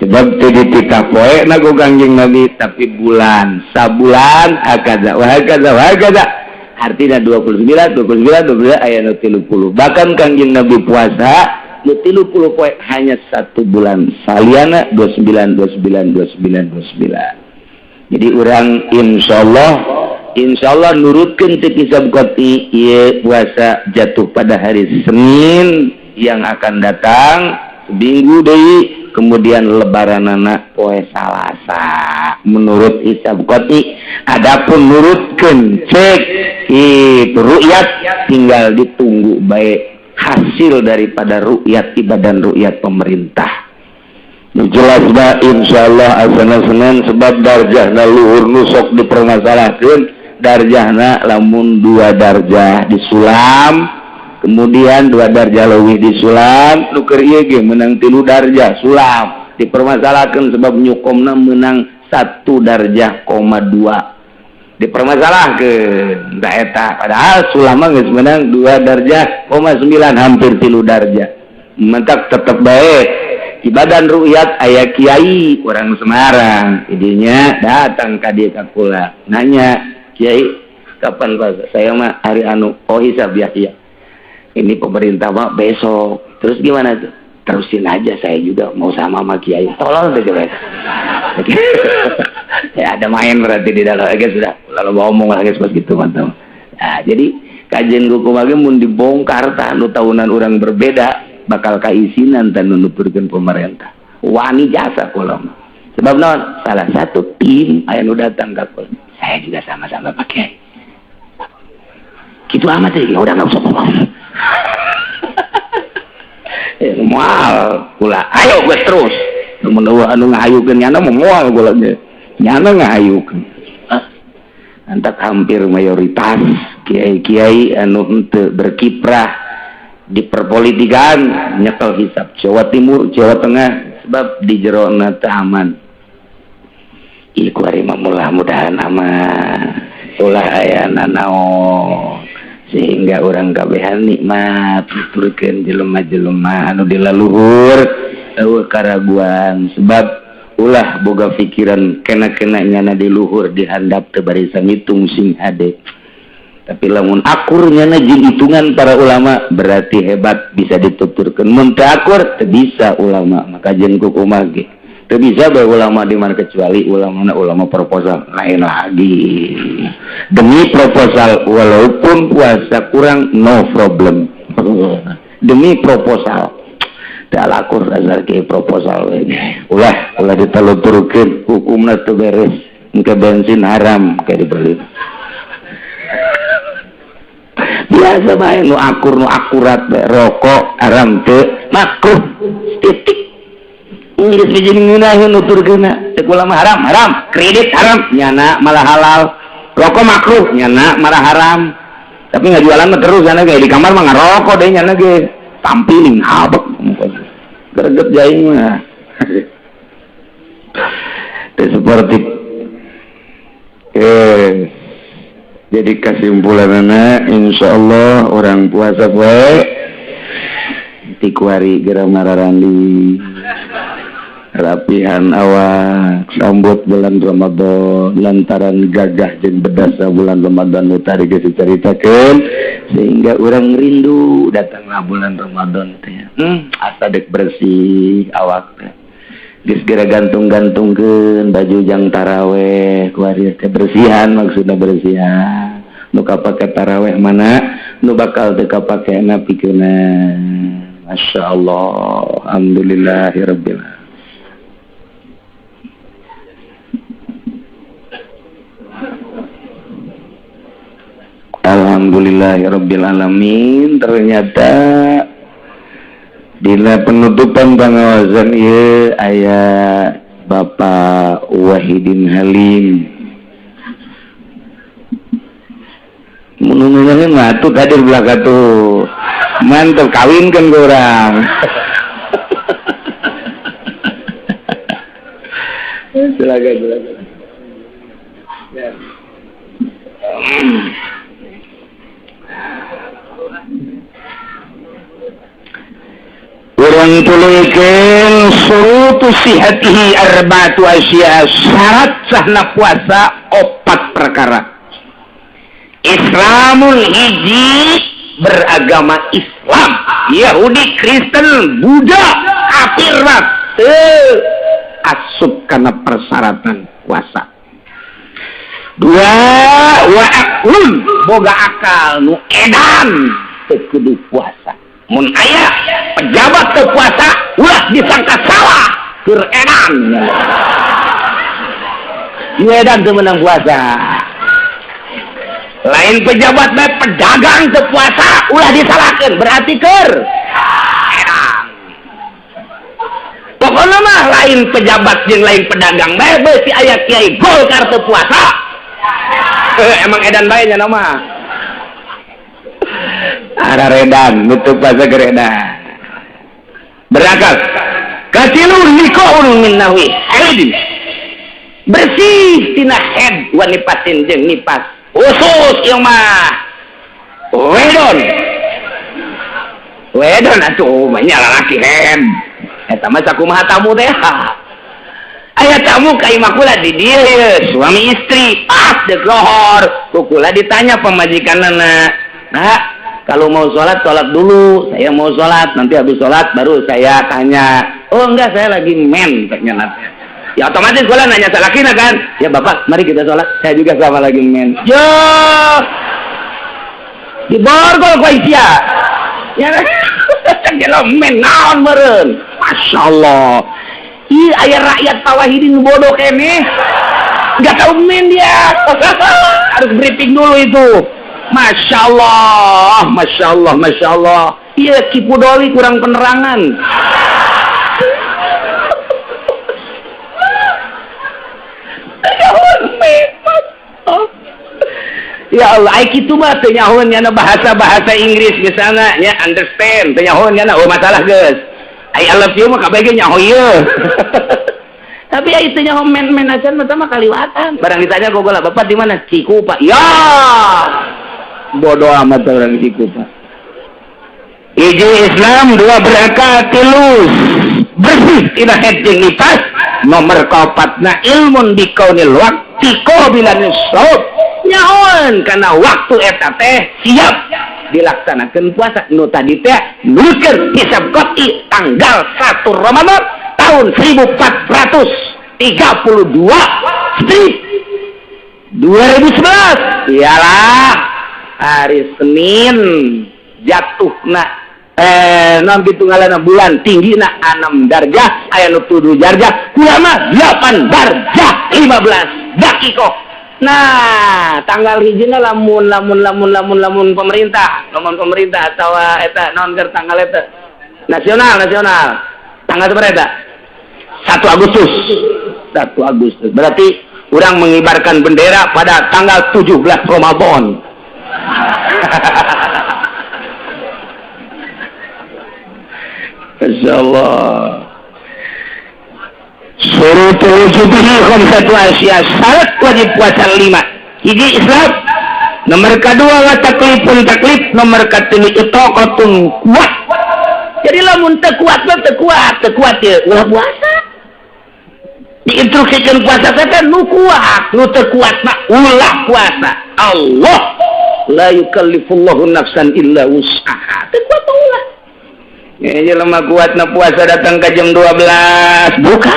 sebab teu dititah poe na ku Kangjeng Nabi tapi bulan sabulan akaza artinya 29 aya nu 30 bahkan Kangjeng Nabi puasa nu 30 poe hanya 1 bulan saliana 29 jadi urang insyaallah nurutkeun teu kisab qati ieu puasa jatuh pada hari Senin yang akan datang minggu deui kemudian lebaranana poe Salasa menurut hisab qati adapun nurutkeun cek itu ru'yat tinggal ditunggu baik hasil daripada ru'yat ibadan ru'yat pemerintah jelas bah insyaallah asana Senin sebab darjahna luhur nusok dipermasalahkeun darjahna lamun 2 darjah disulam kemudian 2 darjah leuwih disulam nu keur ieu ge meunang 3 darjah sulam dipermasalahkeun sebab nyukomna meunang 1 darjah, 2 dipermasalahkeun da eta padahal sulam geus meunang 2 darjah, 9 hampir 3 darjah mentak tetep bae ibadan ru'yat aya kiai orang Semarang idinya datang ka dieu ka kula nanya kiai kapan puasa saya mah hari anu hisab ya iya ini pemerintah mah besok terus gimana tuh terusin aja saya juga mau sama kiai tolong deh coba ya ada main berarti di dalam agak sudah lalu ngomong lagi seperti itu mantap nah jadi kajian hukum lagi mun dibongkar tanu tahunan orang berbeda bakal kaisinan dan nuturkeun pemerintah wani jasa kula sebab naon salah satu tim aya nu datang ka kula saya juga sama-sama pakai gitu amat ya udah enggak usah ngomong moal kula ayo geus terus mun anu ngahayukeun nyana moal kula nyana ngahayukeun antak hampir mayoritas kiai-kiai anu henteu berkiprah di perpolitikan nyekel hisab Jawa Timur Jawa Tengah sebab di jerona teh aman iku ari mudah-mudahan aman ulah aya nanaon sehingga orang kabehan nikmat tuturkeun jelema-jelema anu dilaluhur eueuh karaguan sebab ulah boga pikiran kena-kena nyana di luhur dihandap teu bari sangitung sing hade tapi lamun akurnya jeung hitungan para ulama berarti hebat bisa dituturkeun mun teu akur teu bisa ulama maka jeung kumaha ge teu bisa bae ulama di mana kecuali ulama proposal lain lagi demi proposal walaupun puasa kurang no problem demi proposal teu lakur dasar ke proposal ulah ditaluturkeun hukumna teu beres engke bensin haram kayak dibeli biasa bae nu akur nu akurat bae rokok haram teu makruh titik geus biji ngeunaheun nuturkeunna teu ulama haram kredit haram nyana malah halal rokok makruh nyana malah haram tapi ngajualan mah terus sana kayak di kamar mah ngarokok deh nyana ge tampiling habek greget jaing mah seperti jadi kesimpulanana insyaallah orang puasa bae tikuari geura mararandi rapihan awak sambut bulan Ramadan lantaran gagah jeung bedasa bulan Ramadan utari geus dicaritakeun sehingga orang rindu datanglah bulan Ramadan teh asa dek bersih awak teh geus geura gantung-gantungkeun baju jang taraweh kuari teh bersihan maksudna bersihan nu kapake taraweh mana nu bakal teu kapake napikeunna masyaallah alhamdulillahirabbil alamin. Alhamdulillahirabbil alamin. Ternyata dina penutupan pengawasan ieu aya Bapak Wahidin Halim. Mun atuh hadir belaka tuh. Mantap kawinkeun ku urang. Silakan. Ya. Urang tuluykeun surutu sihatihi arba'atu asya syarat sahna puasa 4 perkara. Islamul hiji beragama Islam, Yahudi, Kristen, Buddha, kafir mah teu asup kana persyaratan puasa. 2 wa aqlun boga akal nu edan teu kudu puasa. Mun aya pejabat teu puasa ulah disangka salah keur edan. Ieu edan teu meunang puasa. Lain pejabat bae pedagang teu puasa ulah disalahkeun berarti keur edan. Pokona mah lain pejabat jeung lain pedagang bae beusi aya kiai Golkar teu puasa. Emang edan bae nya mah. Ada redan, nutup puasa geredan. Berakal. Katilu nikohun min nawi. Bersih tina head wanipatin jeung nipas. Usus ieu mah. Wedon atuh mah nya lalaki head. Eta mah sakumaha tamu teh. Aya tamu ka imah kula di dieu suami istri pas deuk lohor. Kukula ditanya pemajikanana. Nah, kalau mau sholat dulu. Saya mau sholat, nanti habis sholat baru saya tanya. Oh enggak, saya lagi men. Ya otomatis gue nanya salakina kan. Ya bapak, mari kita sholat. Saya juga sama lagi men. Yo, di borgol kau isya. Ya, kalau men naon meren. Masya Allah. Ih, ayah rakyat Tawahidin bodoh kene. Enggak tahu men dia. Harus briefing dulu itu. Masya Allah. Iya, Kipu Doli kurang penerangan. Ya Allah, ai kitu mah teu nyahoeun nya bahasa Inggris misalnya nya understand, teu nyahoeun nya oh masalah geus. I love you mah kabeh ge nyaho ieu. Tapi ya itu nyaho men acan mah kaliwatan. Barang ditanya gogola, Bapak di mana? Ciku, Pak. Ya. Bodoh amat orang Ciku, Pak. Iji Islam 2 berangkat tilus bersih tina head jeung nipas. Nomor kaopatna ilmun bikaunil waqti qabilan shaub. Nyaon kana waktu eta teh siap dilaksanakeun puasa nu tadi teh nulkeun hisab qat'i tanggal 1 Ramadan tahun 1432 strip 2011 iyalah hari Senin jatuhna non gitu ngalana bulan tinggina 6 darjah aya nu 7 darjah kulama 8 darjah 15 dakikoh Nah tanggal hijina lamun pemerintah atau eta non ker tanggal eta nasional tanggal berapa? 1 Agustus berarti orang mengibarkan bendera pada tanggal 17 Ramadan. Insyaallah. Surutul wujubihi khamsatu asya. Syarat wajib puasa 5. Hiji Islam. Nomor kedua wa taklifun taklif. Nomor ketiga itaqatun kuat. Jadi lamun teu kuat ya ulah puasa. Diinstruksikan puasa teh nu kuat, nu teu kuat mah ulah puasa. Allah la yukallifullahu nafsan illa wus'aha. Teu kuat ulah. Ya jelema kuat na puasa datang ke jam 12 buka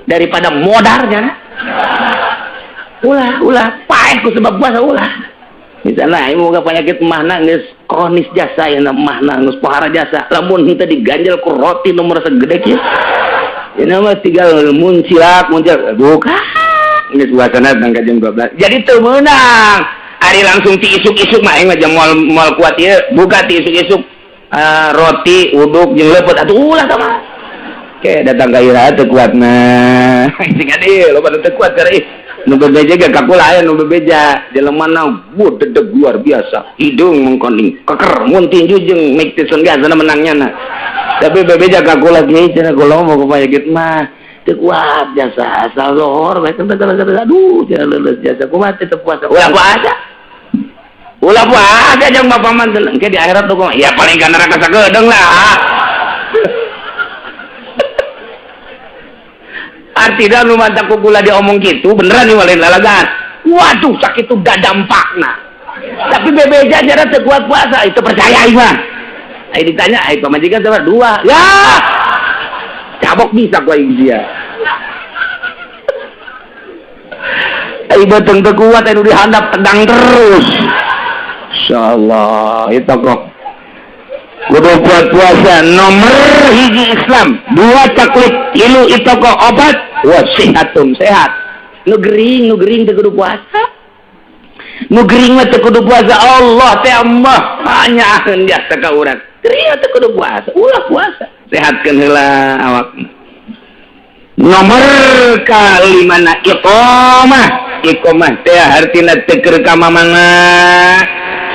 daripada modarnya. Ulah paeh ku sebab puasa ulah. Misalnya ieu boga penyakit mahna geus kronis jasa ya mahna geus pohara jasa. Lamun henteu diganjel ku roti nomor segede kieu. Ya nama tinggal muncul buka geus puasana datang ke jam 12. Jadi teu meunang. Ari langsung ti isuk-isuk mah aing mah moal kuat ieu buka ti isuk-isuk roti uduk jeung lepet atuh ulah tah mah. Oke datang ka ira teu kuatna. Sing adi loba teu kuat kareh. Nu bebeja ge kakula aya nu bebeja jelema na dedeg luar biasa. Hidung mengkoning keker mun tinju jeung Mike Tyson biasana menangnya na. Tapi bebeja kakula ge cenah kula mau penyakit mah teu kuat jasa asal lohor bae teu aduh cenah leuleus jasa kumaha teu puasa. Ulah puasa jeung bapak manten engke di akhirat tuh ya paling ka neraka sagedeung lah. Artinya nu mantap kula diomong gitu beneran nih walain lalagan. Waduh sakit itu gak dampakna. Tapi bebeja jara teu kuat puasa itu percaya aing mah. Aing ditanya aing pamajikan teh 2. Ya. Cabok bisa ku aing dia. Aing beteng teu kuat anu dihandap tegang terus. Insyaallah itu kok kudu kuat puasa. Nomor hiji Islam, 2 taklif, 3 itu kok obat wasihatun sehat. Nu gering teu kudu puasa. Nu gering mah teu kudu puasa. Allah teh Allah panyaeun jasa ka urang. Gering teu kudu puasa, ulah puasa. Sehatkeun heula awakna. Nomor kalimana iqamah teh artina teu keur ka mamana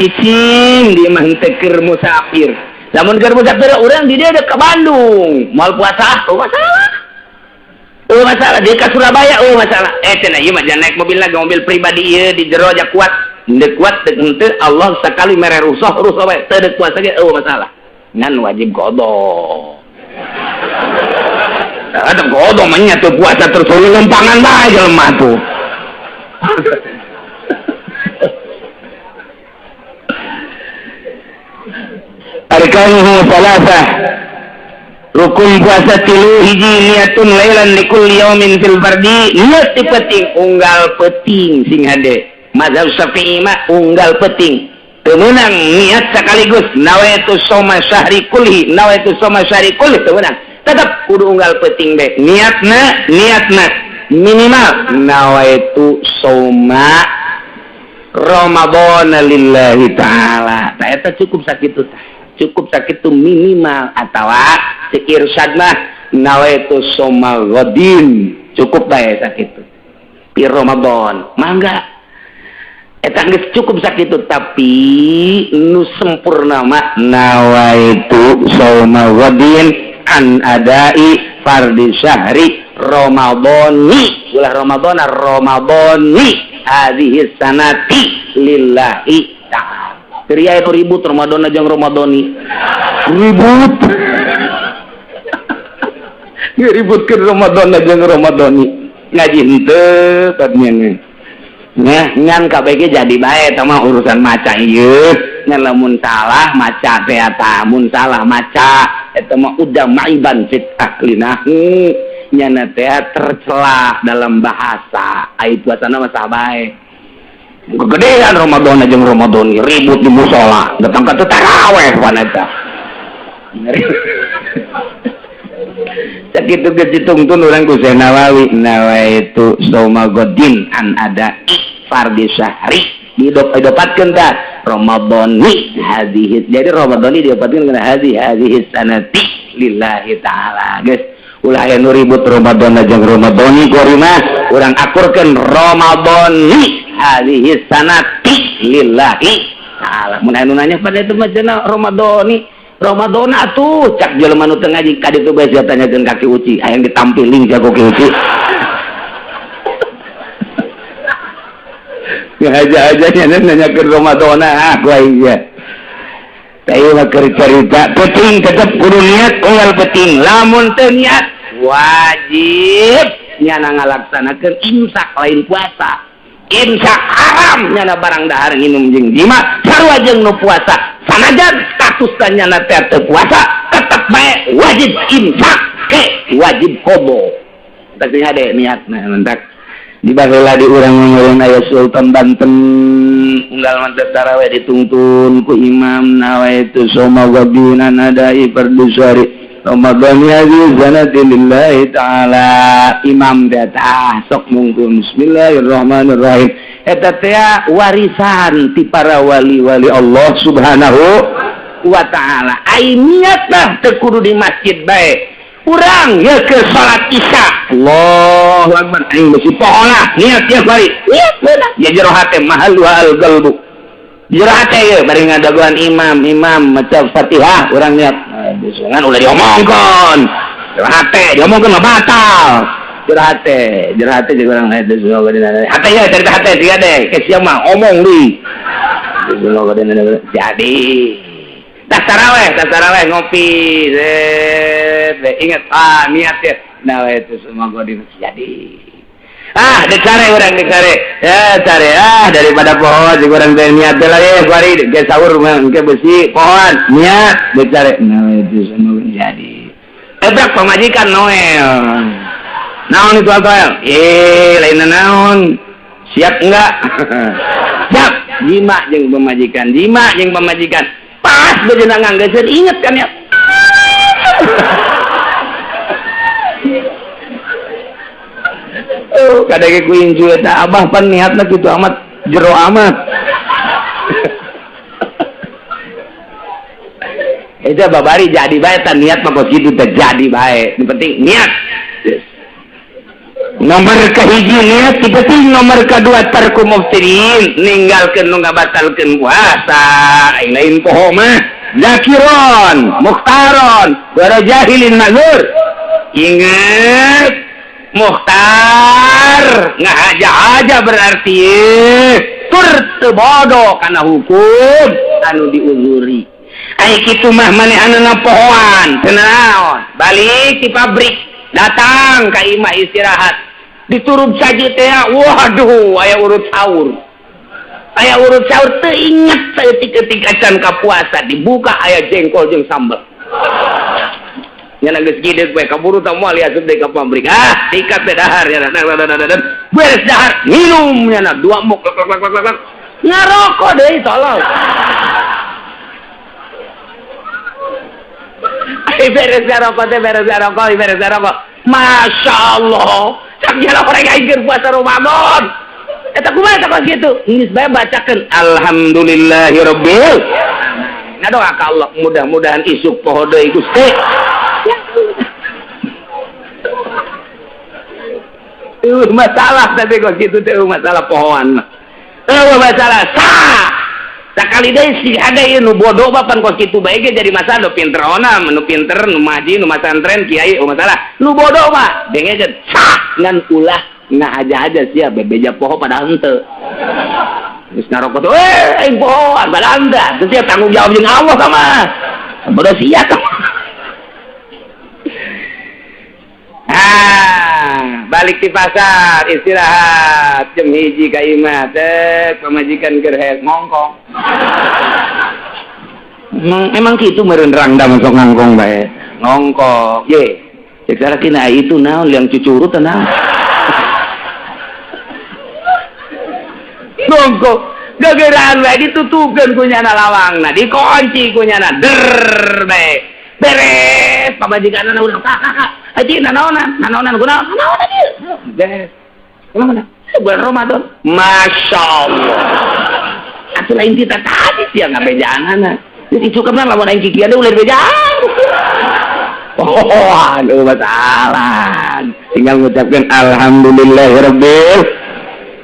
cicing di mah teu keur musafir. Lamun keur musafir urang di dia ke Bandung, moal puasa masalah dia ke Surabaya masalah. Cenah ieu mah jangan naik mobil lagi mobil pribadi ieu di jero aja kuat. Teu kuat teu Allah sakali mere rusuh bae teu deuk puasa ge masalah. Ngan wajib qada. Ada qada mah nya teu puasa terus lempangan bae jelema tuh. Arkanuhu salasah. Rukun puasa 3 hiji niatun lailan likulli yaumin fil fardi. Niat penting unggal penting sing hade. Mazhab Syafi'i mah unggal penting. Teu meunang niat sekaligus nawaitu shauma syahri kulli teu meunang. Tetep kudu unggal penting be. Niatna minimal nawaitu shauma Ramadan lillahi taala. Tah eta cukup sakitu tah. Cukup sakitu minimal atawa si irsyad mah nawaitu shauma ghadin. Cukup bae sakitu. Di Ramadan. Mangga eta geus cukup sakitu tapi nu sempurna mah nawaitu shauma ghadin an adai fardhi syahri Ramadhani. Ulah Ramadhani hadhihi sanati lillahi ta'ala. Kriya itu ribut Ramadan jeung Ramadhani. Ributkeun Ramadan jeung Ramadhani. Ngaji henteu tadinya. Nya ngan KBG jadi bae eta mah urusan maca ieu. Ngan lamun salah maca teh eta, mun salah maca eta mah udah maiban fit aklinahu. Nyana teh tercela dalam bahasa. Ai puasana mah sabae. Kegedean Ramadan jeung Ramadan ribut di musola, datang ka tarawih wanita. Sakitu geus ditungtun urang ku Syekh Nawawi, nawaitu shauma ghadin an adai fardhi syahri didopatkeun tah Ramadhani hadhihi. Jadi Ramadhani didopatkeun kana hadhihi sanati lillahi taala geus ulah aya nu ribut Ramadan jeung Ramadhani korima urang akurkeun Ramadhani hadhihi sanati lillahi taala. Mun anu nanya pada itu mah cenah Ramadhani Ramadhana atuh cak jelema nu teu ngaji ka ditu bae tanyakeun ka Ki Uci hayang ditampiling jago Ki Uci. Ya aja-ajanya nanyakeun Ramadhana aku aja. Tapi mah cerita penting tetep kudu niat unggal penting. Lamun teu niat wajib nyana ngalaksanakeun imsak lain puasa. Imsak haram nyana barang dahar nginum jeung jima sarua jeung nu puasa. Sanajan statusnya nyana teu puasa tetep bae wajib imsak ke wajib kobo. Tapi hade niatna mentak di baheula di urang ngeureun aya Sultan Banten unggal mantep tarawih dituntun ku imam nawaitu soma wabina nadai perdusari Ramadan ya zanati lillahi taala imam datah sok mungkun bismillahirrahmanirrahim eta teh warisan ti para wali-wali Allah subhanahu wa taala ai niatna teu kudu di masjid bae urang ya ke salat isya Allahu akbar aing bisi poholah niat ya bari niat beunang ya jero hate mahal wal qalbu jero hate ye bari ngadaguan imam maca Fatihah urang niat bisangan ulah diomongkeun jero hate diomongkeun mah batal jero hate jeung urang hate semua gadina hate ya cerita hate siga deh ke sia mah omong di semua gadina jadi tas taraweh ngopi ingat niat ya nah itu semua gua jadi decare orang decare ya cari daripada pohon si orang teh niat lah ya bari ke sahur mah ke besi pohon niat decare nah itu semua jadi ebrak pemajikan Noel naon itu Noel lain naon siap enggak siap jima jeung pemajikan pas bejeuna nganggeuskeun inget kan ya kadang ku inju eta abah pan niatna kitu amat jero amat eta babari jadi bae tan niat mah kos kitu teh jadi bae yang penting niat nomor kahiji niat penting nomor kedua tarku muftirin ninggalkeun nu ngabatalkeun puasa lain poho mah zakiron mukhtaron wara jahilin mazur ingat mukhtar ngahaja-haja berarti tur teu bodoh kana hukum anu diuzuri ai kitu mah manehanna pohoan teu naon balik ti pabrik datang ka imah istirahat diturub saja teh waduh aya urut sahur teu inget saeutik-eutik acan ka puasa dibuka aya jengkol jeung sambel nyana geus gideg we kaburu tah moal asup deui ka pabrik tikat teh dahar nyana beres dahar minum nyana 2 muk ngarokok deui tolong beres rokok Masya Allah cak jalan orang yang puasa Ramadan eta kumaha tak gitu geus bae bacakeun alhamdulillahirabbil nah doa ka Allah mudah-mudahan isuk poho deui Gusti masalah tapi kok gitu teh masalah pohoan mah masalah sakali deui si ada ieu nu bodoh bapan kos kitu bae ge jadi masalah nu pinter ona nu pinter nu maji nu masantren kiai masalah nu bodoh mah dengekeun ngan ulah ngahaja-haja sia bebeja poho padahal henteu geus ngarokok tuh aing poho padahal henteu teu sia tanggung jawab jeung Allah sama bodoh sia tah balik di pasar istirahat jam 1 ka imah teh pamajikan keur heek ngongkong emang kitu meureun rangdam sok ngangkong bae ngongkong ye cek sarakina itu naon liang cucurut teh naon ngongkong gegeran bae ditutukeun ku nyana lawangna dikunci ku nyana der bae beres pamajikanna udah kakak aji nanaonan kunaon ieu beres kumaha bulan Ramadan. Masya Allah. Atuh lain kita tadi sih yang ngabejaanana. Jadi cukupnya lamun aing kiki ada ulah bejaan. Oh, aduh masalah. Tinggal mengucapkan alhamdulillahirabbil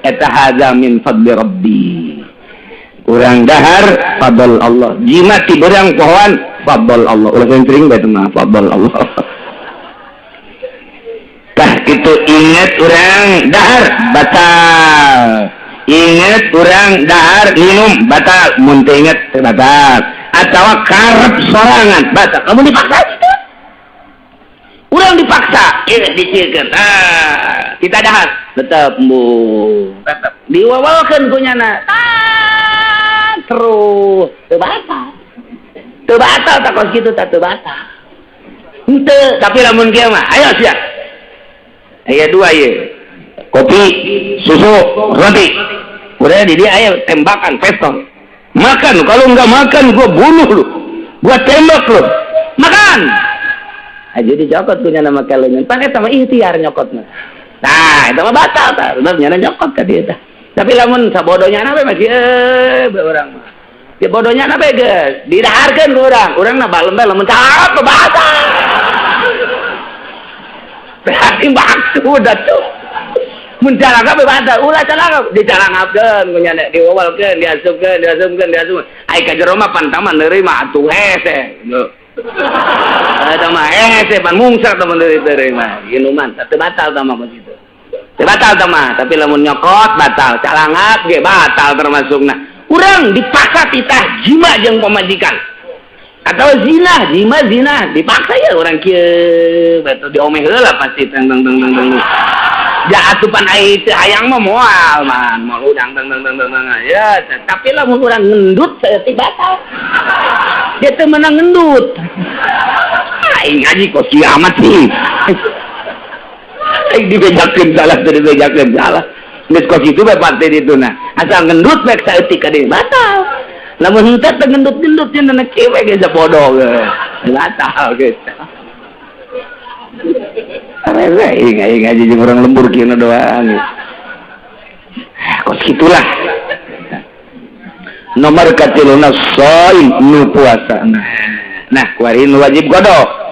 eta hadza min fadli rabbi. Urang dahar fadl Allah. Jimat ti berang pohon fadl Allah. Ulah sering bae mah fadl Allah. Tah kitu ingat urang dahar batal. Ingat urang dahar minum batal. Mun teu inget batal. Atawa karep sorangan batal. Kamu dipaksa itu. Urang dipaksa, diciekeun. Kita dahar tetep bu. Tetep diwawalkeun ku nyana. Terus teu batal tak kos kitu teu batal henteu tapi lamun kieu mah ayo sia aya dua ieu kopi susu roti udah di dia aya tembakan pistol makan kalau enggak makan gua bunuh lu gua tembak lu makan aja dijokot punya nama kalian pan eta mah ikhtiar nyokotna nah eta mah batal tah bener nyokot ka dieu tah tapi lamun sabodohnya apa masih orang mah ya bodohnya apa guys didaharkan orang na balem lamun cakap bahasa berarti maksud udah tuh menjalan apa bahasa ulah calak dicarangapkeun kunyana diwawalkeun diasupkeun ai ka jero mah pantaman nerima atuh hese eta mah hese pan mungsar teman dari mah ieu mah teu batal tah mah begitu. Batal teman, tapi lamun nyokot batal, calangap ge batal termasukna. Urang dipaksa titah jima jeung pamajikan. Atau zina, zina dipaksa ya orang kieu betul diomeh heula pasti teng. Ja atupan ai teu hayang mah moal man, moal udang teng ya, tapi lamun urang ngendut saeutik batal. Dia teu meunang ngendut. Aing ngaji kok kiamat sih. Dibejakeun salah teu dibejakeun salah geus kos kitu bae pate dituna asal ngendut bae saeutik ka dieu batal lamun henteu teu ngendut-ngendut cenah anak cewek ge bodoh ge batal geus arek aing ngaji jeung urang lembur kieu doang kos kitulah nomor katiluna shaim nu puasa nah kuari nu wajib qada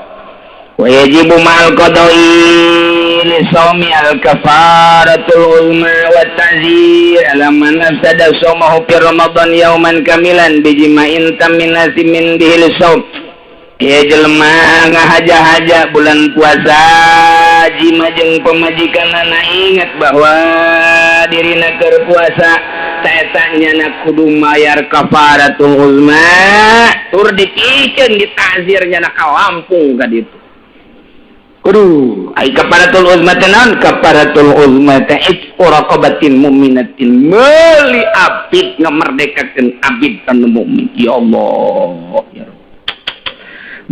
wajibu ma'al qada'i li shaumi al-kafaratul uzma wa ta'zir ala man afsada shaumahu fi ramadan yauman kamilan bijima'in taminasi min dihil shaum ya jelema ngahaja-haja bulan puasa jima jeung pamajikanna ingat bahwa dirina keur puasa taeta nyana kudu mayar kafaratul uzma tur dipikeun ditazir nyana ka Lampung ka ditu kudu ai kafaratul uzma tenan kafaratul uzma ta itqu raqabatin mu'minatin meuli abid ngamerdekakeun abid anu mukmin ya Allah ya Rabb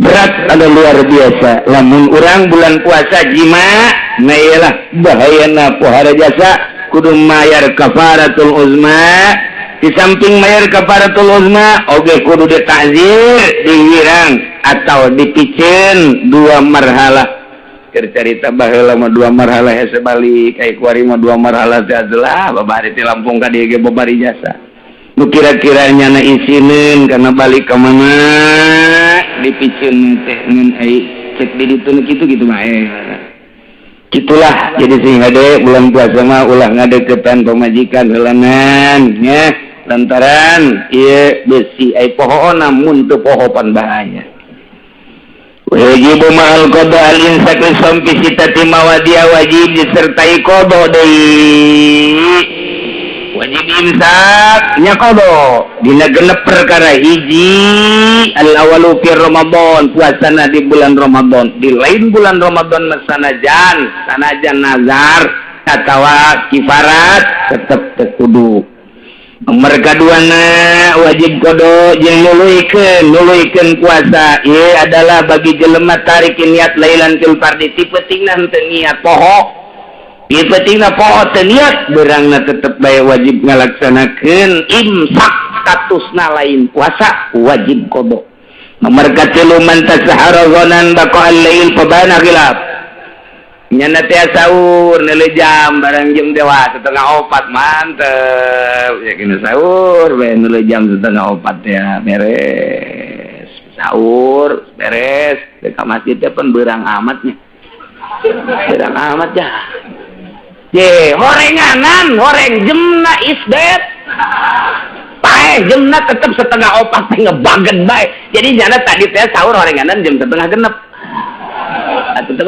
berat ada luar biasa lamun urang bulan puasa jima nah iyalah bahayana pohara jasa kudu mayar kafaratul uzma di samping mayar kafaratul uzma oge kudu ditakzir diwirang atau dipikeun dua marhalah cerita baheula mah dua marhalah hese balik ai kuari mah dua marhalah teh adalah babari ti Lampung ka dieu ge babari jasa nu kira-kira nyana isineun kana balik ka mana dipikeun teh ngan ai cek di ditu kitu mah kitulah jadi sing hade bulan puasa mah ulah ngadeukeutan pamajikan heulanan nya lantaran ieu besi ai pohona mun teu pohopan bahaya. Wajibu ma'al qada al-insak li sampi sitati mawadiya wajib disertai qada deui. Wajib imsak nya qada dina genep perkara hiji al-awalu fi Ramadan puasana di bulan Ramadan di lain bulan Ramadan sanajan nazar atawa kifarat tetep teu kudu. Nomor kaduana wajib qada jeung nuluykeun puasa ieu adalah bagi jelema tarik niat lailan fil fardhi tipetingna teu niat poho tipetingna poho teu niat beurangna tetep bae wajib ngalaksanakeun imsak statusna lain puasa wajib qada. Nomor katilu man tasahara ghanan baqa'al lail fabana khilaf nyana teh sahur neuleuh jam barang jam dewa 3:04 mantep ya kena sahur we neuleuh jam 3:04 ya beres sahur beres ka masjid teh pun beurang amatnya beurang amat ya ye horenganan horeng jemna isdet paeh jemna tetep 3:04 teh ngebaget bae jadi nyana tadi teh sahur horenganan jam 3:30 atuh teh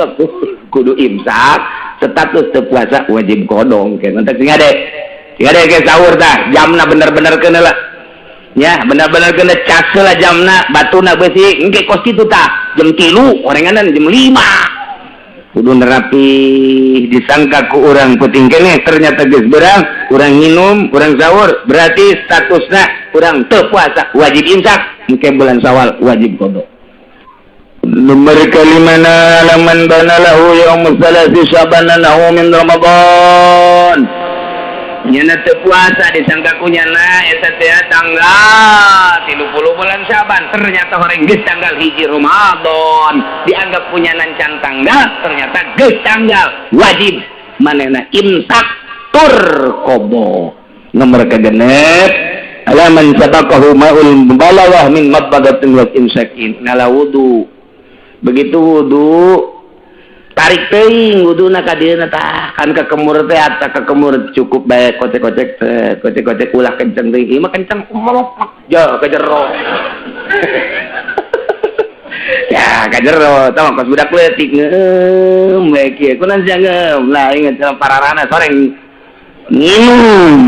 kudu imsak status teu puasa wajib kodong ke nanti sing ade ke sahur tah jamna bener-bener kena lah ya bener-bener kena cas lah jamna batuna beusi engke kos kitu tah jam 3 orenganan jam 5 kudu nerapi disangka ku urang puting keneh ternyata geus beurang urang nginum urang sahur berarti statusna urang teu puasa wajib imsak engke bulan Syawal wajib kodong. Nomor kalimana laman bana lahu yaumul salasi syabana lahu min Ramadan. Nyana teu puasa disangka ku nyana eta teh tanggal 30 bulan Syaban ternyata horeng geus tanggal 1 Ramadan dianggap punyanan can tanggal ternyata geus tanggal wajib manehna imsak tur qobo. Nomor kagenep alaman sabaqahu ma'ul balawah min mabadatin wa imsakin ngala wudu begitu wudu tarik teuing wuduna ka dieuna tah kan ka kemur teh ata ka kemur cukup bae kocek ulah kenceng teuing ieu mah kenceng ja ka jero ya ka jero tah kos budak leutik ngeueum we kieu kunaon sia ngeueum lah inget pararana soreng nginum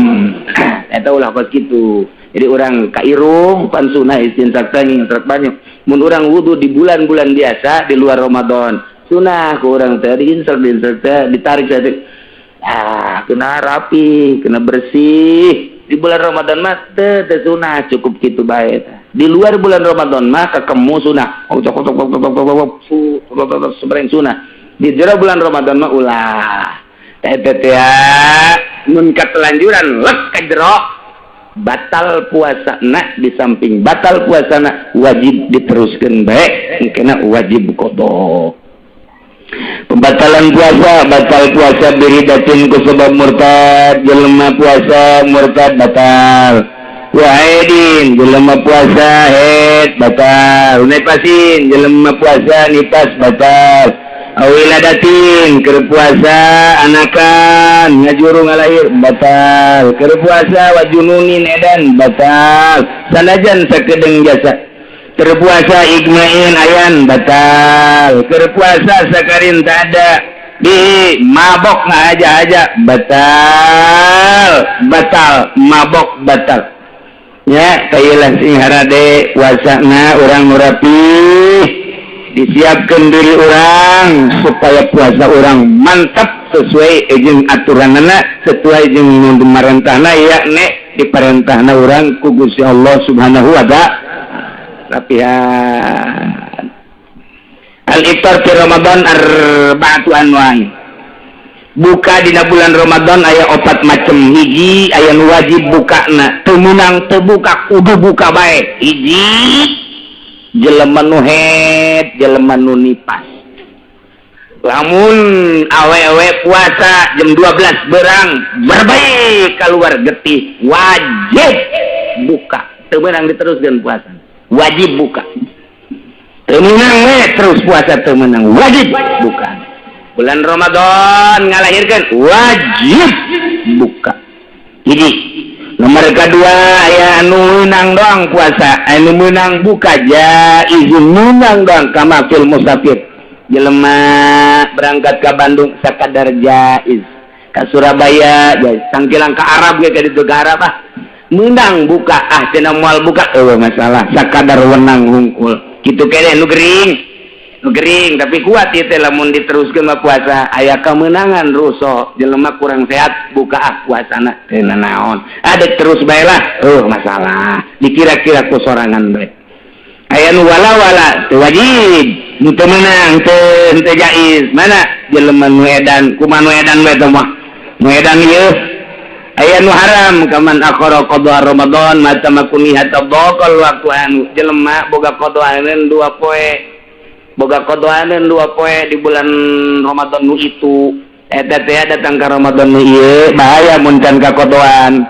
eta ulah kos kitu. Jadi orang kairung pan sunah istinsak teuing trek banyak mun urang wudu di bulan-bulan biasa di luar Ramadan sunah ku urang teh diinsert teh ditarik teh kena rapi kena bersih di bulan Ramadan mah teu sunah cukup kitu bae di luar bulan Ramadan mah kakemu sunah sebereng sunah di jero bulan Ramadan mah ulah teh mun katelanjuran lek ka jero batal puasa nak di samping batal puasa nak wajib diteruskan baik kena wajib kodok. Pembatalan puasa batal puasa biridatin ku sebab murtad jelema puasa murtad batal wahidin jelema puasa haid batal nipasin jelema puasa nipas batal awiladatin keur puasa anakan ngajuru ngalahir batal keur puasa wajununin edan batal sanajan sakedeung jasa keur puasa igmain ayan batal keur puasa sakarin tak ada di mabok ngaaja-aja batal mabok batal nya kailah sing harade puasana urang nu rapih disiapkan diri orang supaya puasa orang mantap sesuai jeung aturanana sesuai jeung dimarentahna yakni diperintahna orang ku Gusti Allah Subhanahu wa ta'ala. Rapihan al-iftar fi Ramadan arba'atu anwa'in buka dina bulan Ramadan aya 4 macem hiji aya nu wajib bukana teu meunang teu buka kudu buka bae hiji jelema nu haid jelema nu nipas lamun awewe puasa jam 12 berang berbaik keluar getih wajib buka teu meunang diteruskeun puasa wajib buka teu meunang we terus puasa teu meunang wajib buka bulan Ramadan ngalahirkeun wajib buka hiji. Nomor kedua aya anu meunang doang puasa anu meunang buka izin meunang doang kama fil musafir jelema berangkat ke Bandung sakadar jaiz ka Surabaya jaiz sangkilang ka Arab ge ka ditu ka Arab meunang buka cenah moal buka masalah sakadar wenang hungkul kitu keneh nu gering tapi kuat ieu teh lamun diteruskeun mah puasa aya kemenangan ruso jelema kurang sehat buka puasana teu naon ada terus bae lah masalah dikira-kira ku sorangan bae aya nu wala teu wajib nu teu meunang teu jaiz mana jelema nu edan kumaha nu edan bae teh mah nu edan ieu aya nu haram kaman akhara qada Ramadan mata makuni hatta dhaqal waqtu anu jelema boga qada 2 poe boga kodoaneun 2 poe di bulan Ramadan nu itu eta teh datang ka Ramadan nu ieu bahaya mun can kakodoan.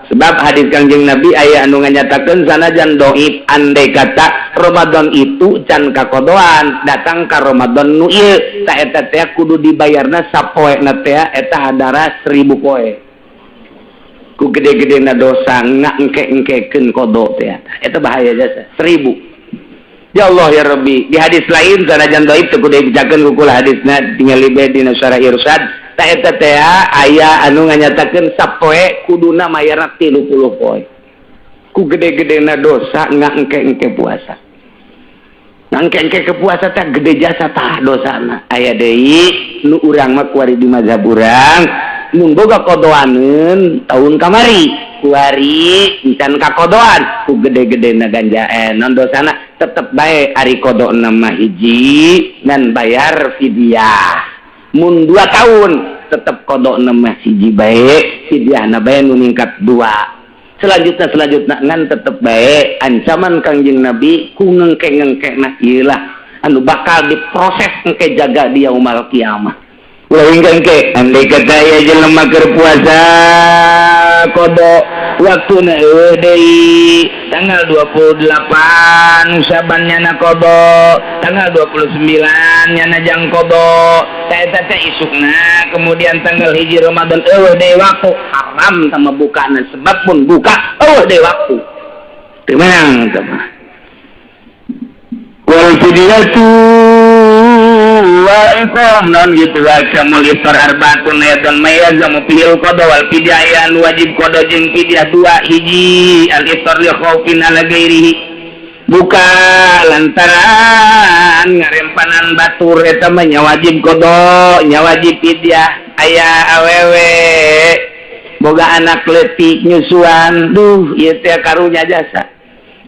Sebab hadis Kangjeng Nabi aya anu nganyatakeun sanajan dhaif andai kata Ramadan itu can kakodoan datang ka Ramadan nu ieu ta eta teh kudu dibayarna sapoena teh eta hadara 1000 poe. Ku gede-gedena dosa ngengke-engkekeun kodo teh eta bahaya jasa 1000. Ya Allah ya Rabbi, di hadis lain sanajan dhaif teh kudu dijakeun ku kula hadisna tingali bae dina syarah irsyad. Ta eta teh aya anu nganyatakeun sapoe kuduna mayarna 30 poe. Ku gede-gedena dosa ngangke-engke puasa. Ngangke-engke ke puasa teh gede jasa tah dosana. Aya deui nu urang mah kuari di mazhab urang mun boga kodoaneun taun kamari kuari encan kakodoan ku gede-gedena ganjaen non dosana tetep bae ari kodona mah hiji ngan bayar fidyah. Mun 2 tahun tetap kodok nama siji baik fidyahna bae nu ningkat 2 selanjutnya ngan tetap baik ancaman Kangjeng Nabi ku ngengke-ngengkena ieu lah anu bakal diproses engke jaga di yaumul kiamah. Ulah engke andai kata aya jelema keur puasa kodok waktuna deui tanggal 28 Saban nyana kodok tanggal 29 nyana jang kodok eta teh isukna kemudian tanggal 1 Ramadan deui waktu haram sama bukana sebab pun buka deui waktu teu menang teh wal fidyatu wa iqam non gitu aja mulitor arbaatun dan mayazamu fil qada wal fidyah wajib qada jeung fidyah 2 hiji al iftar li khaufin ala ghairihi buka lantaran ngarempanan batur eta mah nya wajib qada nya wajib fidyah aya awewe boga anak leutik nyusuan duh ieu teh karunya jasa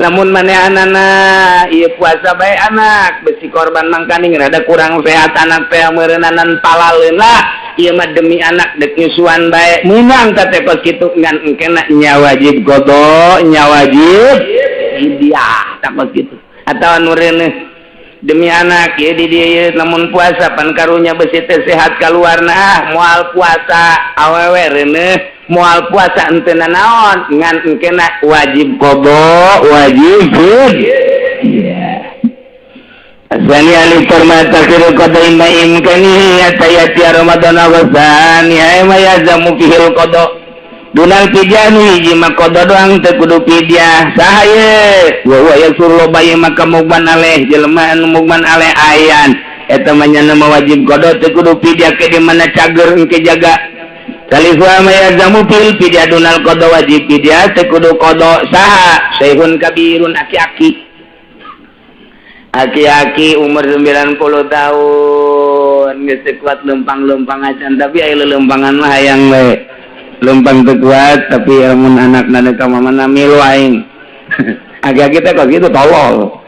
lamun manehanana ieu puasa bae anak besi korban mangkaning rada kurang sehat anak teh meureunanan palaleun lah ieu mah demi anak dek nyusuan bae meunang teh pas kitu ngan engkena nya wajib qada nya wajib fidyah tah pas kitu atawa nu reuneuh demi anak ieu di dieu lamun puasa pan karunya besi teh sehat kaluarna moal puasa awewe reuneuh moal puasa ente naon ngan engkena wajib qada wajib fidyah asani alif permata kira qada imaim kani atayati Ramadan awasan ya mayazamu fihil qada dunal fidyah hiji mah qada doang teu kudu fidyah sahaye wa yasurlu bayi maka mugman aleh jelema anu mugman aleh ayan eta mah nya wajib qada teu kudu fidyah ke di mana cager engke jaga Salifwa mayazamu fil fidyah dunal qada wajib fidyah teu kudu qada saha sayhun kabirun aki-aki umur 90 tahun geus kuat lempang-lempang acan tapi aya lelempangan mah hayang we lempang teu kuat tapi mun anakna neuk ka mamana milu aing aki-aki teh kok kitu tolol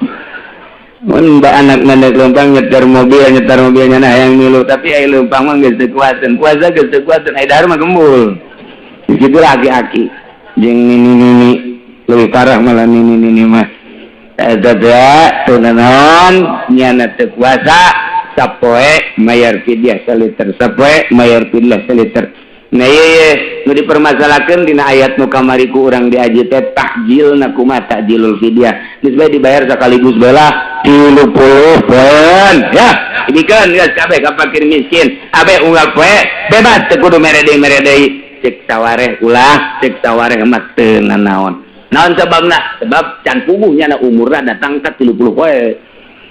mun anak neuk lempang nyetir mobilnya na hayang milu tapi aya lempang mah geus teu kuateun puasa geus teu kuateun aya dahar mah gembul kitu aki-aki jeung nini leuwih parah malah nini mah eta teh teu naon nyana teu puasa sapoe mayar fidyah saliter sapoe mayar fidyah saliter nah ieu nu dipermasalakeun dina ayat nu kamari ku urang diaji teh tahjilna kumaha tahjilul fidyah geus bae dibayar sakaligus belah 30 poin ya dibikeun geus kabeh ka fakir miskin abe unggal poe bebas teu kudu merede cek sawareh ulah cek sawareh mah teu naon sebabna sebab can puguhnya na umurna datang ka 30 poe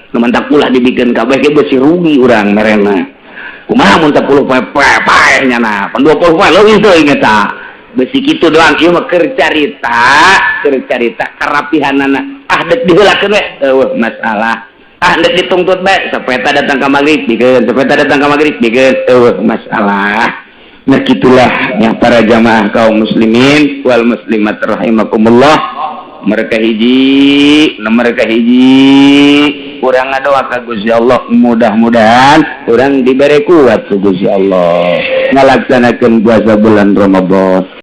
numantak ulah dibikeun kabeh ge beusi rugi urang merena kumaha mun 10 poe pae nya na pan 20 poe leuwih teuing eta beusi kitu doang ieu mah keur carita karapihanana dek diheulakeun we masalah dek dituntut bae sapeta datang ka magrib dikeun sapeta datang ka magrib dikeun masalah nah gitulah yang para jamaah kaum muslimin wal muslimat rahimakumullah mereka hiji urang ngadoa ka Gusti Allah mudah-mudahan urang dibere kuat ku Gusti Allah ngalaksanakeun puasa bulan Ramadan.